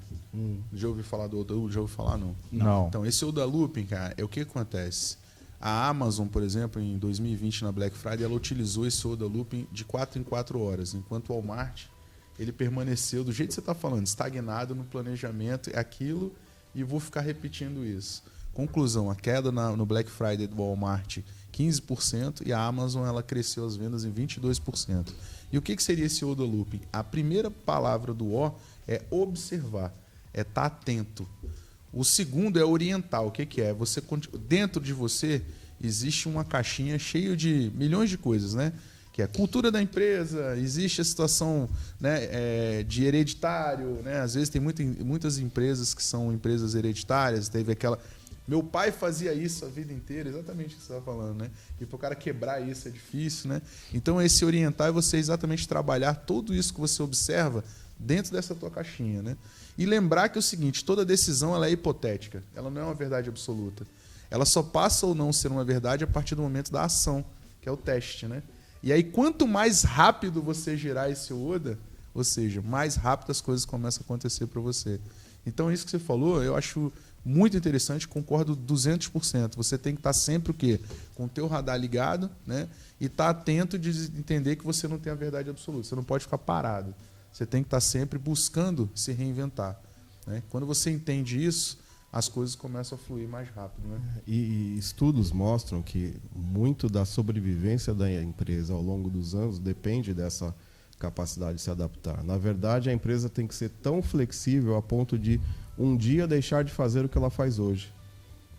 Já ouviu falar do OODA? Já ouviu falar, não? Não. Então, esse OODA Looping, cara, é o que acontece. A Amazon, por exemplo, em 2020, na Black Friday, ela utilizou esse OODA Looping de 4 em 4 horas, enquanto o Walmart, ele permaneceu, do jeito que você está falando, estagnado no planejamento, é aquilo, e vou ficar repetindo isso. Conclusão, a queda no Black Friday do Walmart, 15%, e a Amazon ela cresceu as vendas em 22%. E o que seria esse OODA Looping? A primeira palavra do O é observar, é estar atento. O segundo é orientar. O que é? Você, dentro de você existe uma caixinha cheia de milhões de coisas, né? Que é a cultura da empresa, existe a situação, né, de hereditário, né? Às vezes tem muitas empresas que são empresas hereditárias, teve aquela... Meu pai fazia isso a vida inteira, exatamente o que você estava falando, né? E para o cara quebrar isso é difícil, né? Então, esse orientar é você exatamente trabalhar tudo isso que você observa dentro dessa tua caixinha, né? E lembrar que é o seguinte, toda decisão ela é hipotética, ela não é uma verdade absoluta. Ela só passa ou não ser uma verdade a partir do momento da ação, que é o teste, né? E aí, quanto mais rápido você gerar esse OODA, ou seja, mais rápido as coisas começam a acontecer para você. Então, isso que você falou, eu acho muito interessante, concordo 200%. Você tem que estar sempre o quê? Com o teu radar ligado, né? E estar atento de entender que você não tem a verdade absoluta. Você não pode ficar parado. Você tem que estar sempre buscando se reinventar, né? Quando você entende isso, as coisas começam a fluir mais rápido, né? E estudos mostram que muito da sobrevivência da empresa ao longo dos anos depende dessa capacidade de se adaptar. Na verdade, a empresa tem que ser tão flexível a ponto de um dia deixar de fazer o que ela faz hoje,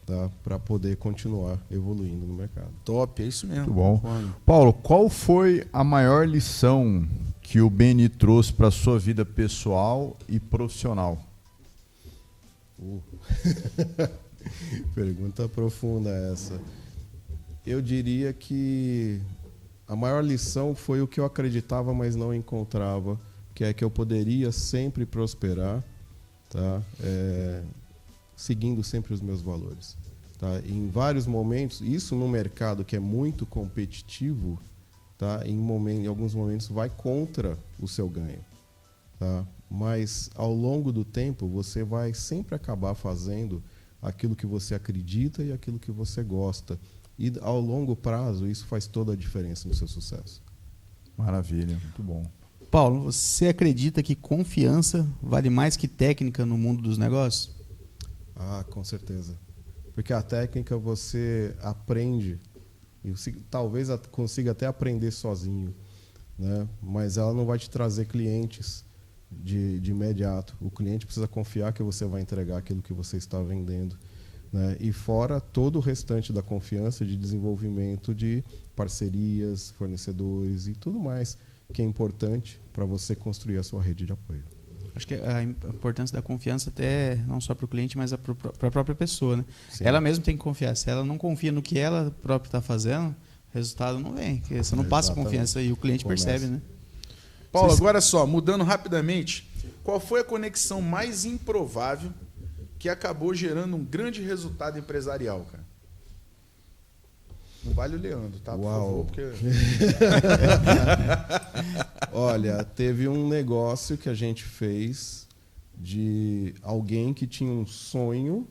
tá? Para poder continuar evoluindo no mercado. Top, é isso mesmo. Muito bom. Paulo, qual foi a maior lição que o BNI trouxe para a sua vida pessoal e profissional? Pergunta profunda essa. Eu diria que a maior lição foi o que eu acreditava, mas não encontrava, que é que eu poderia sempre prosperar, tá? Seguindo sempre os meus valores. Tá? Em vários momentos, isso num mercado que é muito competitivo, tá? Em alguns momentos vai contra o seu ganho. Tá? Mas ao longo do tempo você vai sempre acabar fazendo aquilo que você acredita e aquilo que você gosta. E ao longo prazo isso faz toda a diferença no seu sucesso. Maravilha, muito bom. Paulo, você acredita que confiança vale mais que técnica no mundo dos negócios? Ah, com certeza. Porque a técnica você aprende, e você, talvez consiga até aprender sozinho, né? Mas ela não vai te trazer clientes de imediato. O cliente precisa confiar que você vai entregar aquilo que você está vendendo, né? E fora todo o restante da confiança de desenvolvimento de parcerias, fornecedores e tudo mais que é importante para você construir a sua rede de apoio. Acho que a importância da confiança até não só para o cliente, mas para a própria pessoa, né? Sim. Ela mesma tem que confiar. Se ela não confia no que ela própria está fazendo, o resultado não vem. Porque você não passa confiança e o cliente percebe, né? Paulo, agora só, mudando rapidamente, qual foi a conexão mais improvável que acabou gerando um grande resultado empresarial, cara? Não vale o Leandro, tá? Por favor, porque... Olha, teve um negócio que a gente fez de alguém que tinha um sonho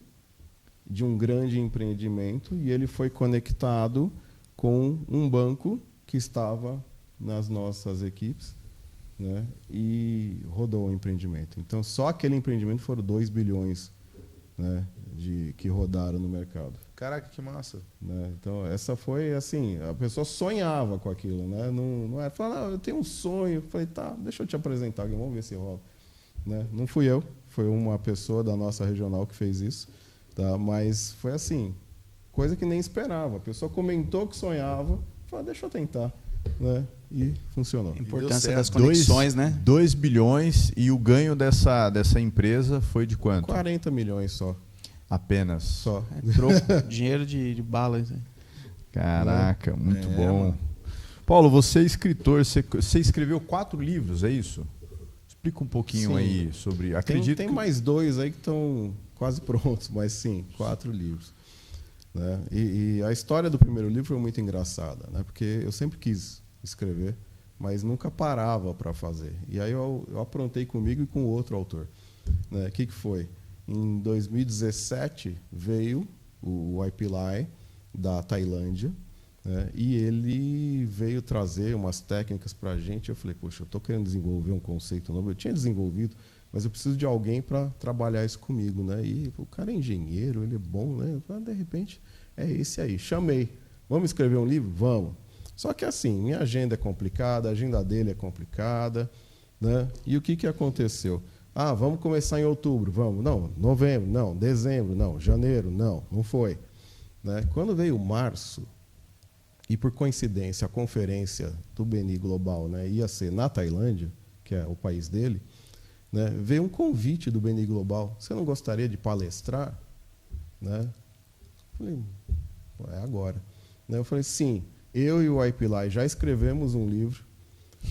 de um grande empreendimento e ele foi conectado com um banco que estava nas nossas equipes, né? E rodou o empreendimento. Então, só aquele empreendimento foram 2 bilhões, né, que rodaram no mercado. Caraca, que massa. Né? Então, essa foi assim, a pessoa sonhava com aquilo, né? Não era falar, eu tenho um sonho. Eu falei, tá, deixa eu te apresentar aqui, vamos ver se rola. Né? Não fui eu, foi uma pessoa da nossa regional que fez isso, tá? Mas foi assim, coisa que nem esperava. A pessoa comentou que sonhava, falei, deixa eu tentar, né? E funcionou. A importância das conexões, né? 2 bilhões e o ganho dessa empresa foi de quanto? 40 milhões só. Apenas. Só. Troco, dinheiro de bala. Isso aí. Caraca, muito bom. Mano. Paulo, você é escritor, você escreveu 4 livros, é isso? Explica um pouquinho Sim. aí sobre... Acredito tem que... mais 2 aí que estão quase prontos, mas sim, 4 livros. Né? E a história do primeiro livro foi muito engraçada, né? Porque eu sempre quis escrever, mas nunca parava para fazer. E aí eu aprontei comigo e com outro autor. Né? Que foi? Em 2017 veio o Waipilai da Tailândia, né? E ele veio trazer umas técnicas para a gente. Eu falei, poxa, eu estou querendo desenvolver um conceito novo. Eu tinha desenvolvido, mas eu preciso de alguém para trabalhar isso comigo. Né? E o cara é engenheiro, ele é bom. Né? De repente, é esse aí. Chamei. Vamos escrever um livro? Vamos. Só que assim, minha agenda é complicada, a agenda dele é complicada. Né? E o que aconteceu? Ah, vamos começar em outubro, vamos. Não, novembro, não, dezembro, não, janeiro, não foi. Né? Quando veio março, e por coincidência a conferência do BNI Global, né, ia ser na Tailândia, que é o país dele, né, veio um convite do BNI Global. Você não gostaria de palestrar? Né? Falei, é agora. Né? Eu falei, sim, eu e o Waipilai já escrevemos um livro,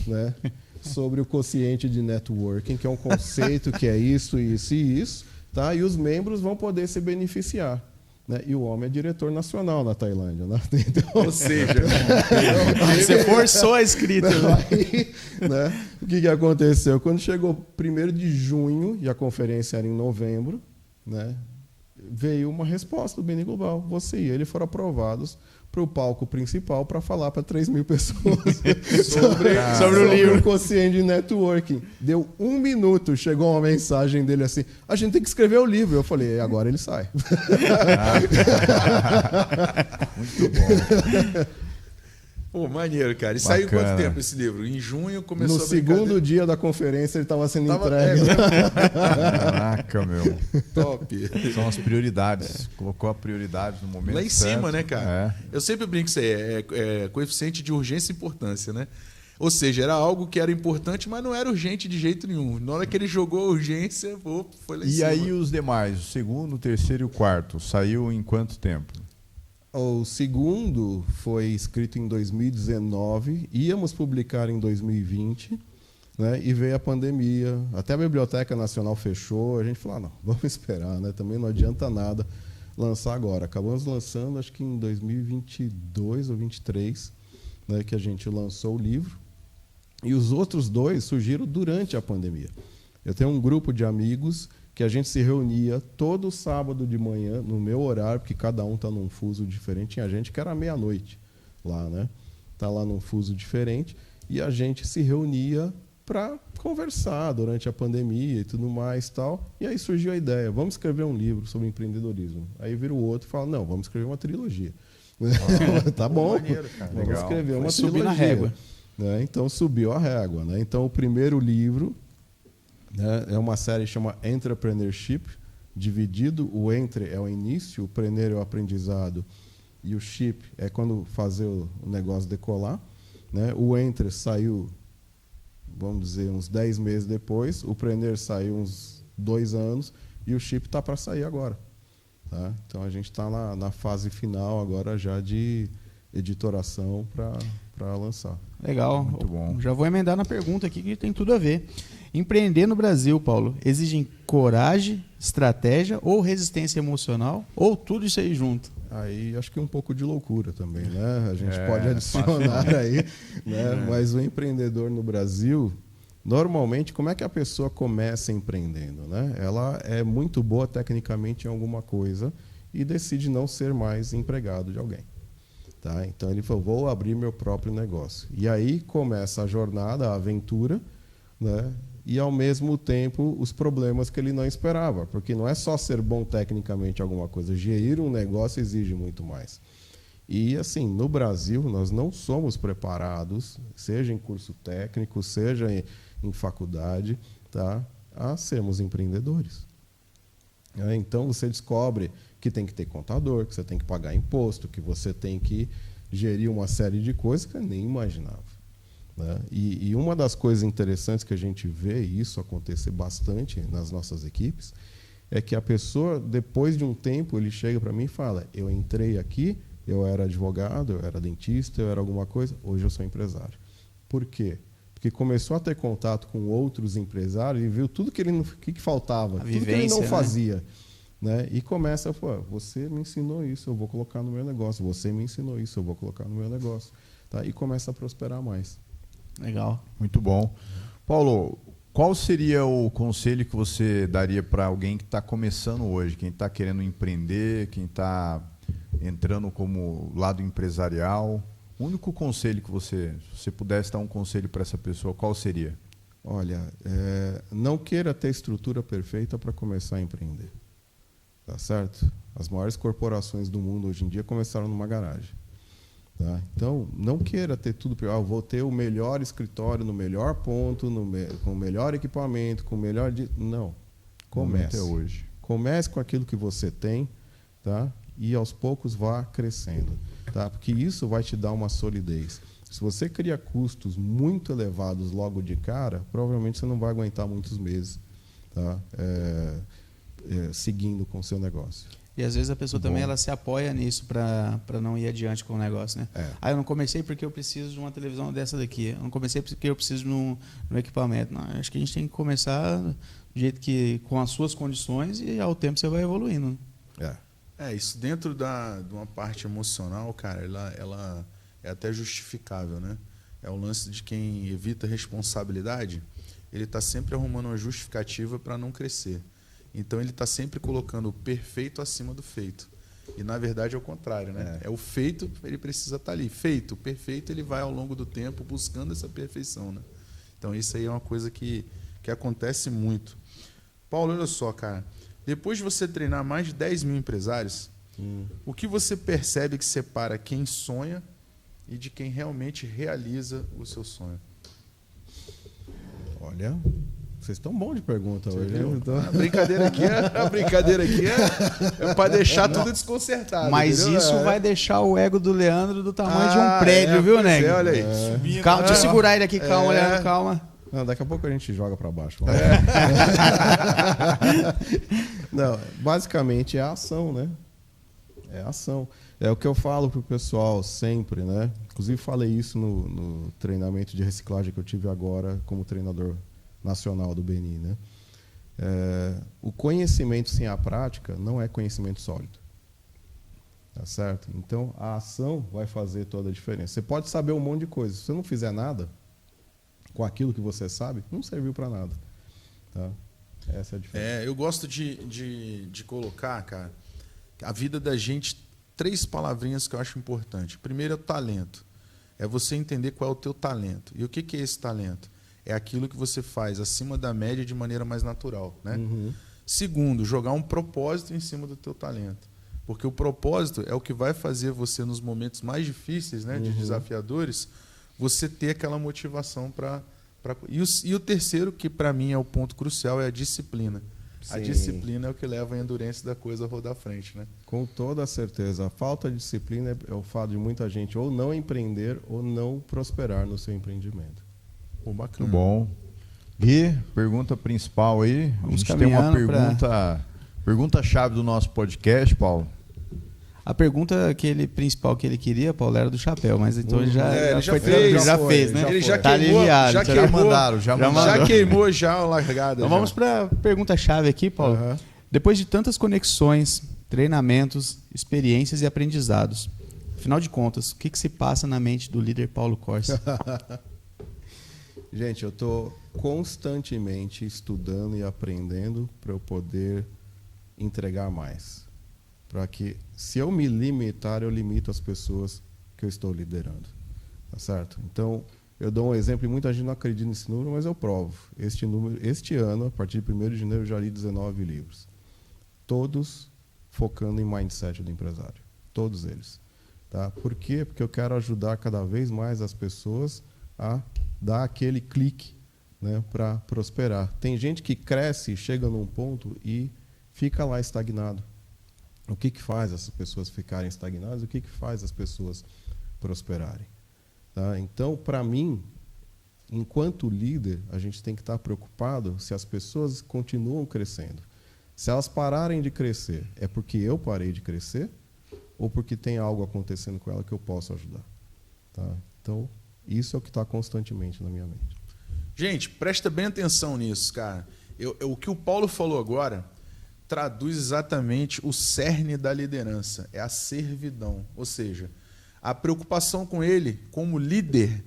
né, sobre o quociente de networking, que é um conceito que é isso, isso e isso, tá? E os membros vão poder se beneficiar. Né? E o homem é diretor nacional na Tailândia. Né? Então, ou seja, você forçou a escrita. Aí, né? O que aconteceu? Quando chegou 1º de junho, e a conferência era em novembro, né? Veio uma resposta do BNI Global. Você e ele foram aprovados para o palco principal para falar para 3.000 pessoas sobre o livro Quociente de Networking. Deu 1 minuto, chegou uma mensagem dele assim, a gente tem que escrever o livro. Eu falei, agora ele sai. Muito bom. Pô, maneiro, cara. E saiu quanto tempo esse livro? Em junho começou no segundo dia da conferência ele estava sendo entregue. Caraca, meu. Top. São as prioridades. Colocou a prioridade no momento Lá em certo. cima, né, cara? É. Eu sempre brinco isso aí, é coeficiente de urgência e importância, né? Ou seja, era algo que era importante, mas não era urgente de jeito nenhum. Na hora que ele jogou a urgência, foi lá em E cima. aí os demais, o segundo, o terceiro e o quarto, saiu em quanto tempo? O segundo foi escrito em 2019, íamos publicar em 2020, né, e veio a pandemia. Até a Biblioteca Nacional fechou, a gente falou, não, vamos esperar, né, também não adianta nada lançar agora. Acabamos lançando, acho que em 2022 ou 2023, né, que a gente lançou o livro. E os outros 2 surgiram durante a pandemia. Eu tenho um grupo de amigos que a gente se reunia todo sábado de manhã, no meu horário, porque cada um está num fuso diferente. Tinha gente que era meia-noite lá, né? Está lá num fuso diferente. E a gente se reunia para conversar durante a pandemia e tudo mais tal. E aí surgiu a ideia, vamos escrever um livro sobre empreendedorismo. Aí vira o outro e fala, não, vamos escrever uma trilogia. Tá bom, maneiro, cara. vamos Legal. escrever uma Foi subir trilogia. na régua. Né? Então subiu a régua. Né? Então o primeiro livro, né, é uma série que chama Entrepreneurship, dividido, o entre é o início, o preneur é o aprendizado e o ship é quando fazer o negócio decolar. Né? O entre saiu, vamos dizer, uns 10 meses depois, o preneur saiu uns 2 anos e o ship está para sair agora. Tá? Então a gente está na fase final agora já de editoração para lançar. Legal. Muito bom. Já vou emendar na pergunta aqui que tem tudo a ver. Empreender no Brasil, Paulo, exige coragem, estratégia ou resistência emocional? Ou tudo isso aí junto? Aí acho que um pouco de loucura também, né? A gente É, pode adicionar aí, né? Mas o empreendedor no Brasil, normalmente, como é que a pessoa começa empreendendo, né? Ela é muito boa tecnicamente em alguma coisa e decide não ser mais empregado de alguém. Tá? Então ele falou, vou abrir meu próprio negócio. E aí começa a jornada, a aventura, né? E ao mesmo tempo os problemas que ele não esperava, porque não é só ser bom tecnicamente em alguma coisa, gerir um negócio exige muito mais. E assim, no Brasil nós não somos preparados, seja em curso técnico, seja em faculdade, tá? A sermos empreendedores. Então você descobre que tem que ter contador, que você tem que pagar imposto, que você tem que gerir uma série de coisas que eu nem imaginava. Né? E uma das coisas interessantes que a gente vê isso acontecer bastante nas nossas equipes é que a pessoa, depois de um tempo, ele chega para mim e fala, eu entrei aqui Eu era advogado, eu era dentista, eu era alguma coisa. Hoje eu sou empresário. Por quê? Porque começou a ter contato com outros empresários e viu tudo que faltava, tudo que ele não fazia. Né? E começa, pô, você me ensinou isso, eu vou colocar no meu negócio. Você me ensinou isso, eu vou colocar no meu negócio. Tá? E começa a prosperar mais. Legal. Muito bom. Paulo, qual seria o conselho que você daria para alguém que está começando hoje, quem está querendo empreender, quem está entrando como lado empresarial? O único conselho que se você pudesse dar um conselho para essa pessoa, qual seria? Olha, não queira ter estrutura perfeita para começar a empreender. Tá certo? As maiores corporações do mundo hoje em dia começaram numa garagem. Tá? Então, não queira ter tudo. Vou ter o melhor escritório no melhor ponto, com o melhor equipamento, com o melhor... Não. Comece. Até hoje. Comece com aquilo que você tem, tá? E aos poucos vá crescendo. Tá? Porque isso vai te dar uma solidez. Se você cria custos muito elevados logo de cara, provavelmente você não vai aguentar muitos meses, tá? Seguindo com o seu negócio. E às vezes a pessoa também ela se apoia nisso para não ir adiante com o negócio, né? Eu não comecei porque eu preciso de uma televisão dessa daqui. Eu não comecei porque eu preciso de um equipamento. Não, acho que a gente tem que começar do jeito que, com as suas condições, e ao tempo você vai evoluindo. Isso dentro de uma parte emocional, cara, ela é até justificável, né? É o lance de quem evita responsabilidade, ele está sempre arrumando uma justificativa para não crescer. Então ele está sempre colocando o perfeito acima do feito. E na verdade é o contrário, né? É o feito, ele precisa estar ali. Feito, perfeito, ele vai ao longo do tempo buscando essa perfeição, né? Então isso aí é uma coisa que acontece muito. Paulo, olha só, cara. Depois de você treinar mais de 10 mil empresários, o que você percebe que separa quem sonha e de quem realmente realiza o seu sonho? Olha... Vocês estão bons de pergunta hoje, né? Então... A brincadeira aqui é para deixar tudo desconcertado. Mas entendeu? Isso vai deixar o ego do Leandro do tamanho de um prédio, viu, Nego? Olha aí. Calma, deixa eu segurar ele aqui, calma, Leandro, calma. Não, daqui a pouco a gente joga para baixo. Não, basicamente é a ação, né? É a ação. É o que eu falo pro pessoal sempre, né? Inclusive falei isso no treinamento de reciclagem que eu tive agora como treinador nacional do Beni, né? O conhecimento sem a prática não é conhecimento sólido, tá certo? Então a ação vai fazer toda a diferença. Você pode saber um monte de coisa, se você não fizer nada com aquilo que você sabe, não serviu para nada, tá? Essa é a diferença. Eu gosto de colocar, cara, a vida da gente, 3 palavrinhas que eu acho importante. Primeiro é o talento, é você entender qual é o teu talento. E o que é esse talento? É aquilo que você faz acima da média de maneira mais natural, né? Segundo, jogar um propósito em cima do teu talento. Porque o propósito é o que vai fazer você, nos momentos mais difíceis, né, de desafiadores, você ter aquela motivação para... E o terceiro, que para mim é o ponto crucial, é a disciplina. Sim. A disciplina é o que leva a endurance da coisa a rodar à frente, né? Com toda certeza. A falta de disciplina é o fato de muita gente ou não empreender ou não prosperar no seu empreendimento. Bacana. Muito bom. Gui, pergunta principal aí. A gente tem uma pergunta-chave do nosso podcast, Paulo. A pergunta principal que ele queria, Paulo, era do chapéu, mas então ele já fez, né? Ele já tá queimou, aliviado, já queimou a largada. Então vamos para a pergunta-chave aqui, Paulo. Depois de tantas conexões, treinamentos, experiências e aprendizados, afinal de contas, o que se passa na mente do líder Paulo Corsi? Gente, eu estou constantemente estudando e aprendendo para eu poder entregar mais. Para que, se eu me limitar, eu limito as pessoas que eu estou liderando. Tá certo? Então, eu dou um exemplo, e muita gente não acredita nesse número, mas eu provo. Este ano, a partir de 1º de janeiro, eu já li 19 livros. Todos focando em mindset do empresário. Todos eles. Tá? Por quê? Porque eu quero ajudar cada vez mais as pessoas a dar aquele clique, né, para prosperar. Tem gente que cresce, chega num ponto e fica lá estagnado. O que faz essas pessoas ficarem estagnadas? O que faz as pessoas prosperarem? Tá? Então, para mim, enquanto líder, a gente tem que estar preocupado se as pessoas continuam crescendo. Se elas pararem de crescer, é porque eu parei de crescer? ou porque tem algo acontecendo com ela que eu posso ajudar. Tá? Então, isso é o que está constantemente na minha mente. Gente, presta bem atenção nisso, cara. O que o Paulo falou agora traduz exatamente o cerne da liderança. É a servidão. Ou seja, a preocupação com ele, como líder,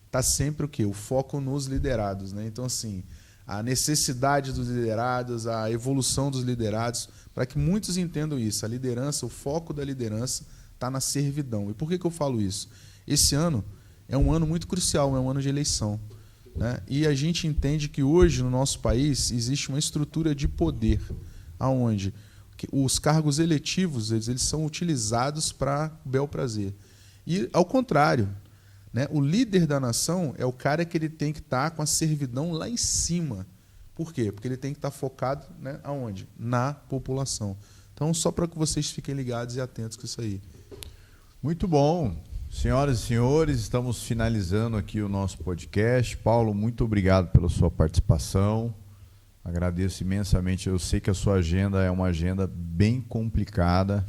está sempre o quê? O foco nos liderados, né? Então, assim, a necessidade dos liderados, a evolução dos liderados, para que muitos entendam isso. A liderança, o foco da liderança está na servidão. E por que eu falo isso? Esse ano é um ano muito crucial, é um ano de eleição, né? E a gente entende que hoje no nosso país existe uma estrutura de poder, aonde os cargos eletivos eles são utilizados para bel prazer. E ao contrário, né? O líder da nação é o cara que ele tem que estar com a servidão lá em cima. Por quê? Porque ele tem que estar focado, né, aonde? Na população. Então, só para que vocês fiquem ligados e atentos com isso aí. Muito bom. Senhoras e senhores, estamos finalizando aqui o nosso podcast. Paulo, muito obrigado pela sua participação. Agradeço imensamente. Eu sei que a sua agenda é uma agenda bem complicada.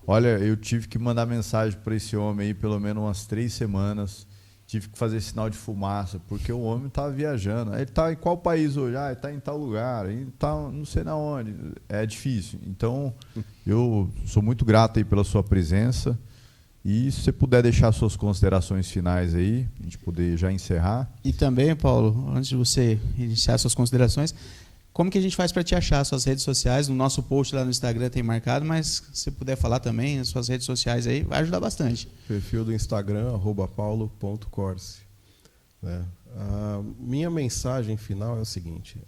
Olha, eu tive que mandar mensagem para esse homem aí pelo menos umas 3 semanas. Tive que fazer sinal de fumaça, porque o homem estava viajando. Ele está em qual país hoje? Ah, ele está em tal lugar, ele está não sei na onde. É difícil. Então, eu sou muito grato aí pela sua presença. E se você puder deixar suas considerações finais aí, a gente poder já encerrar. E também, Paulo, antes de você iniciar suas considerações, como que a gente faz para te achar? Suas redes sociais, no nosso post lá no Instagram tem marcado, mas se puder falar também, as suas redes sociais aí, vai ajudar bastante. Perfil do Instagram, @paulo.corse. Né? A minha mensagem final é o seguinte: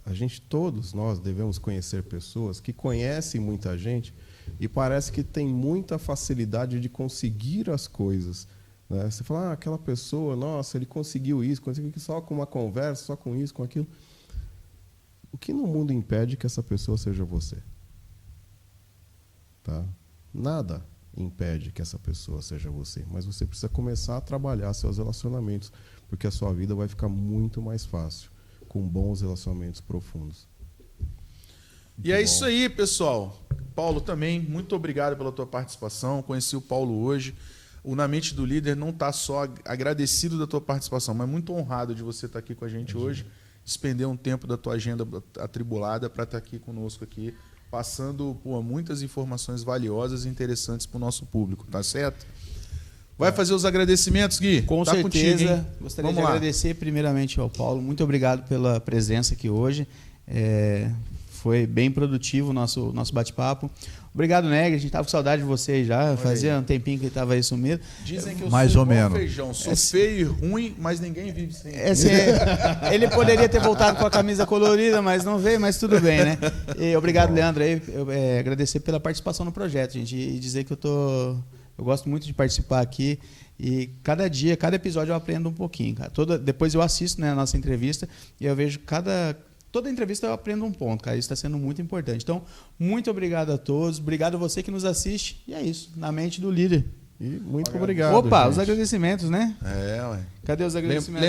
todos nós devemos conhecer pessoas que conhecem muita gente e parece que tem muita facilidade de conseguir as coisas. Né? Você fala, aquela pessoa, nossa, ele conseguiu isso só com uma conversa, só com isso, com aquilo. O que no mundo impede que essa pessoa seja você? Tá? Nada impede que essa pessoa seja você, mas você precisa começar a trabalhar seus relacionamentos, porque a sua vida vai ficar muito mais fácil com bons relacionamentos profundos. E é isso aí, pessoal. Paulo, também, muito obrigado pela tua participação. Conheci o Paulo hoje. O Na Mente do Líder não está só agradecido da tua participação, mas muito honrado de você estar aqui com a gente hoje, despender um tempo da tua agenda atribulada para estar aqui conosco aqui, passando muitas informações valiosas e interessantes para o nosso público, tá certo? Vai fazer os agradecimentos, Gui? Com certeza. Contigo, gostaria de agradecer primeiramente ao Paulo. Muito obrigado pela presença aqui hoje. Foi bem produtivo o nosso bate-papo. Obrigado, Neg. A gente estava com saudade de você já. Fazia um tempinho que ele estava aí sumido. Dizem que eu mais sou ou menos feijão. Sou feio e ruim, mas ninguém vive sem. Ele poderia ter voltado com a camisa colorida, mas não veio, mas tudo bem, né? E obrigado, Leandro. Agradecer pela participação no projeto, gente. E dizer que eu gosto muito de participar aqui. E cada dia, cada episódio eu aprendo um pouquinho. Cara. Depois eu assisto, né, a nossa entrevista e eu vejo toda entrevista eu aprendo um ponto, cara. Isso está sendo muito importante. Então, muito obrigado a todos. Obrigado a você que nos assiste. E é isso. Na Mente do Líder. E muito obrigado. Opa, gente. Os agradecimentos, né? Ué. Cadê os agradecimentos?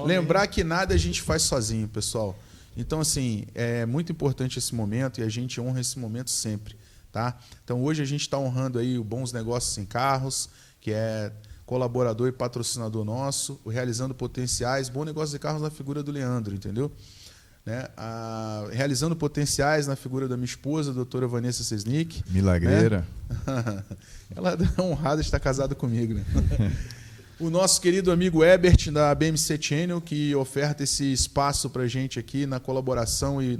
Lembrar que nada a gente faz sozinho, pessoal. Então, assim, é muito importante esse momento e a gente honra esse momento sempre, tá? Então, hoje a gente está honrando aí o Bons Negócios em Carros, que é colaborador e patrocinador nosso, o Realizando Potenciais, Bom Negócio de Carros na figura do Leandro, entendeu? Né? Realizando Potenciais na figura da minha esposa, a doutora Vanessa Sesnick. Milagreira. Né? Ela é honrada de estar casada comigo. Né? O nosso querido amigo Ebert, da BMC Channel, que oferta esse espaço para a gente aqui na colaboração e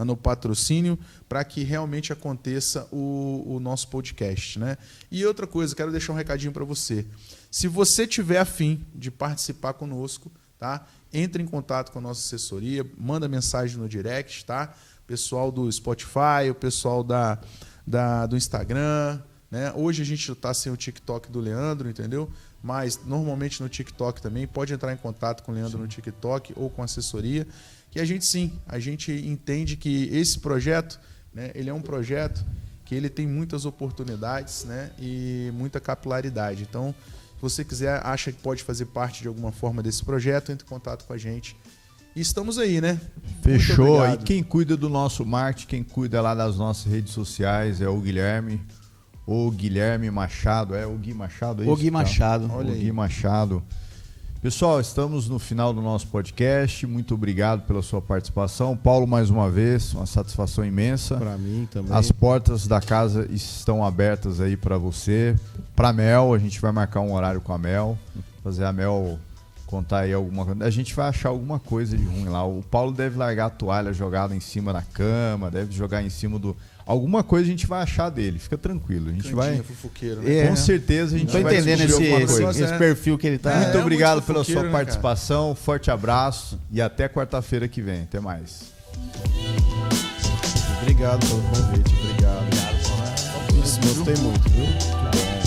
no patrocínio, para que realmente aconteça o nosso podcast, né? E outra coisa, quero deixar um recadinho para você. Se você tiver afim de participar conosco, tá? Entre em contato com a nossa assessoria, manda mensagem no direct, tá? Pessoal do Spotify, o pessoal do Instagram, né? Hoje a gente está sem o TikTok do Leandro, entendeu? Mas normalmente no TikTok também, pode entrar em contato com o Leandro no TikTok ou com a assessoria. Que a gente entende que esse projeto, né, ele é um projeto que ele tem muitas oportunidades, né, e muita capilaridade. Então, se você quiser, acha que pode fazer parte de alguma forma desse projeto, entre em contato com a gente. E estamos aí, né? Fechou. E quem cuida do nosso marketing, quem cuida lá das nossas redes sociais é o Guilherme. o Guilherme Machado. É o Gui Machado? É O isso, Gui tá? Machado. O Gui Machado. Pessoal, estamos no final do nosso podcast. Muito obrigado pela sua participação. Paulo, mais uma vez, uma satisfação imensa. Para mim também. As portas da casa estão abertas aí para você. Para Mel, a gente vai marcar um horário com a Mel. Fazer a Mel contar aí alguma coisa. A gente vai achar alguma coisa de ruim lá. O Paulo deve largar a toalha jogada em cima da cama, deve jogar em cima do... Alguma coisa a gente vai achar dele, fica tranquilo. A gente vai. Fofoqueiro, né? Com certeza a gente Tô vai entendendo descobrir alguma coisa. esse perfil que ele tá. Muito obrigado muito pela sua fofoqueiro, né, participação. Forte abraço e até quarta-feira que vem. Até mais. Obrigado pelo convite. Obrigado. Gostei muito, viu?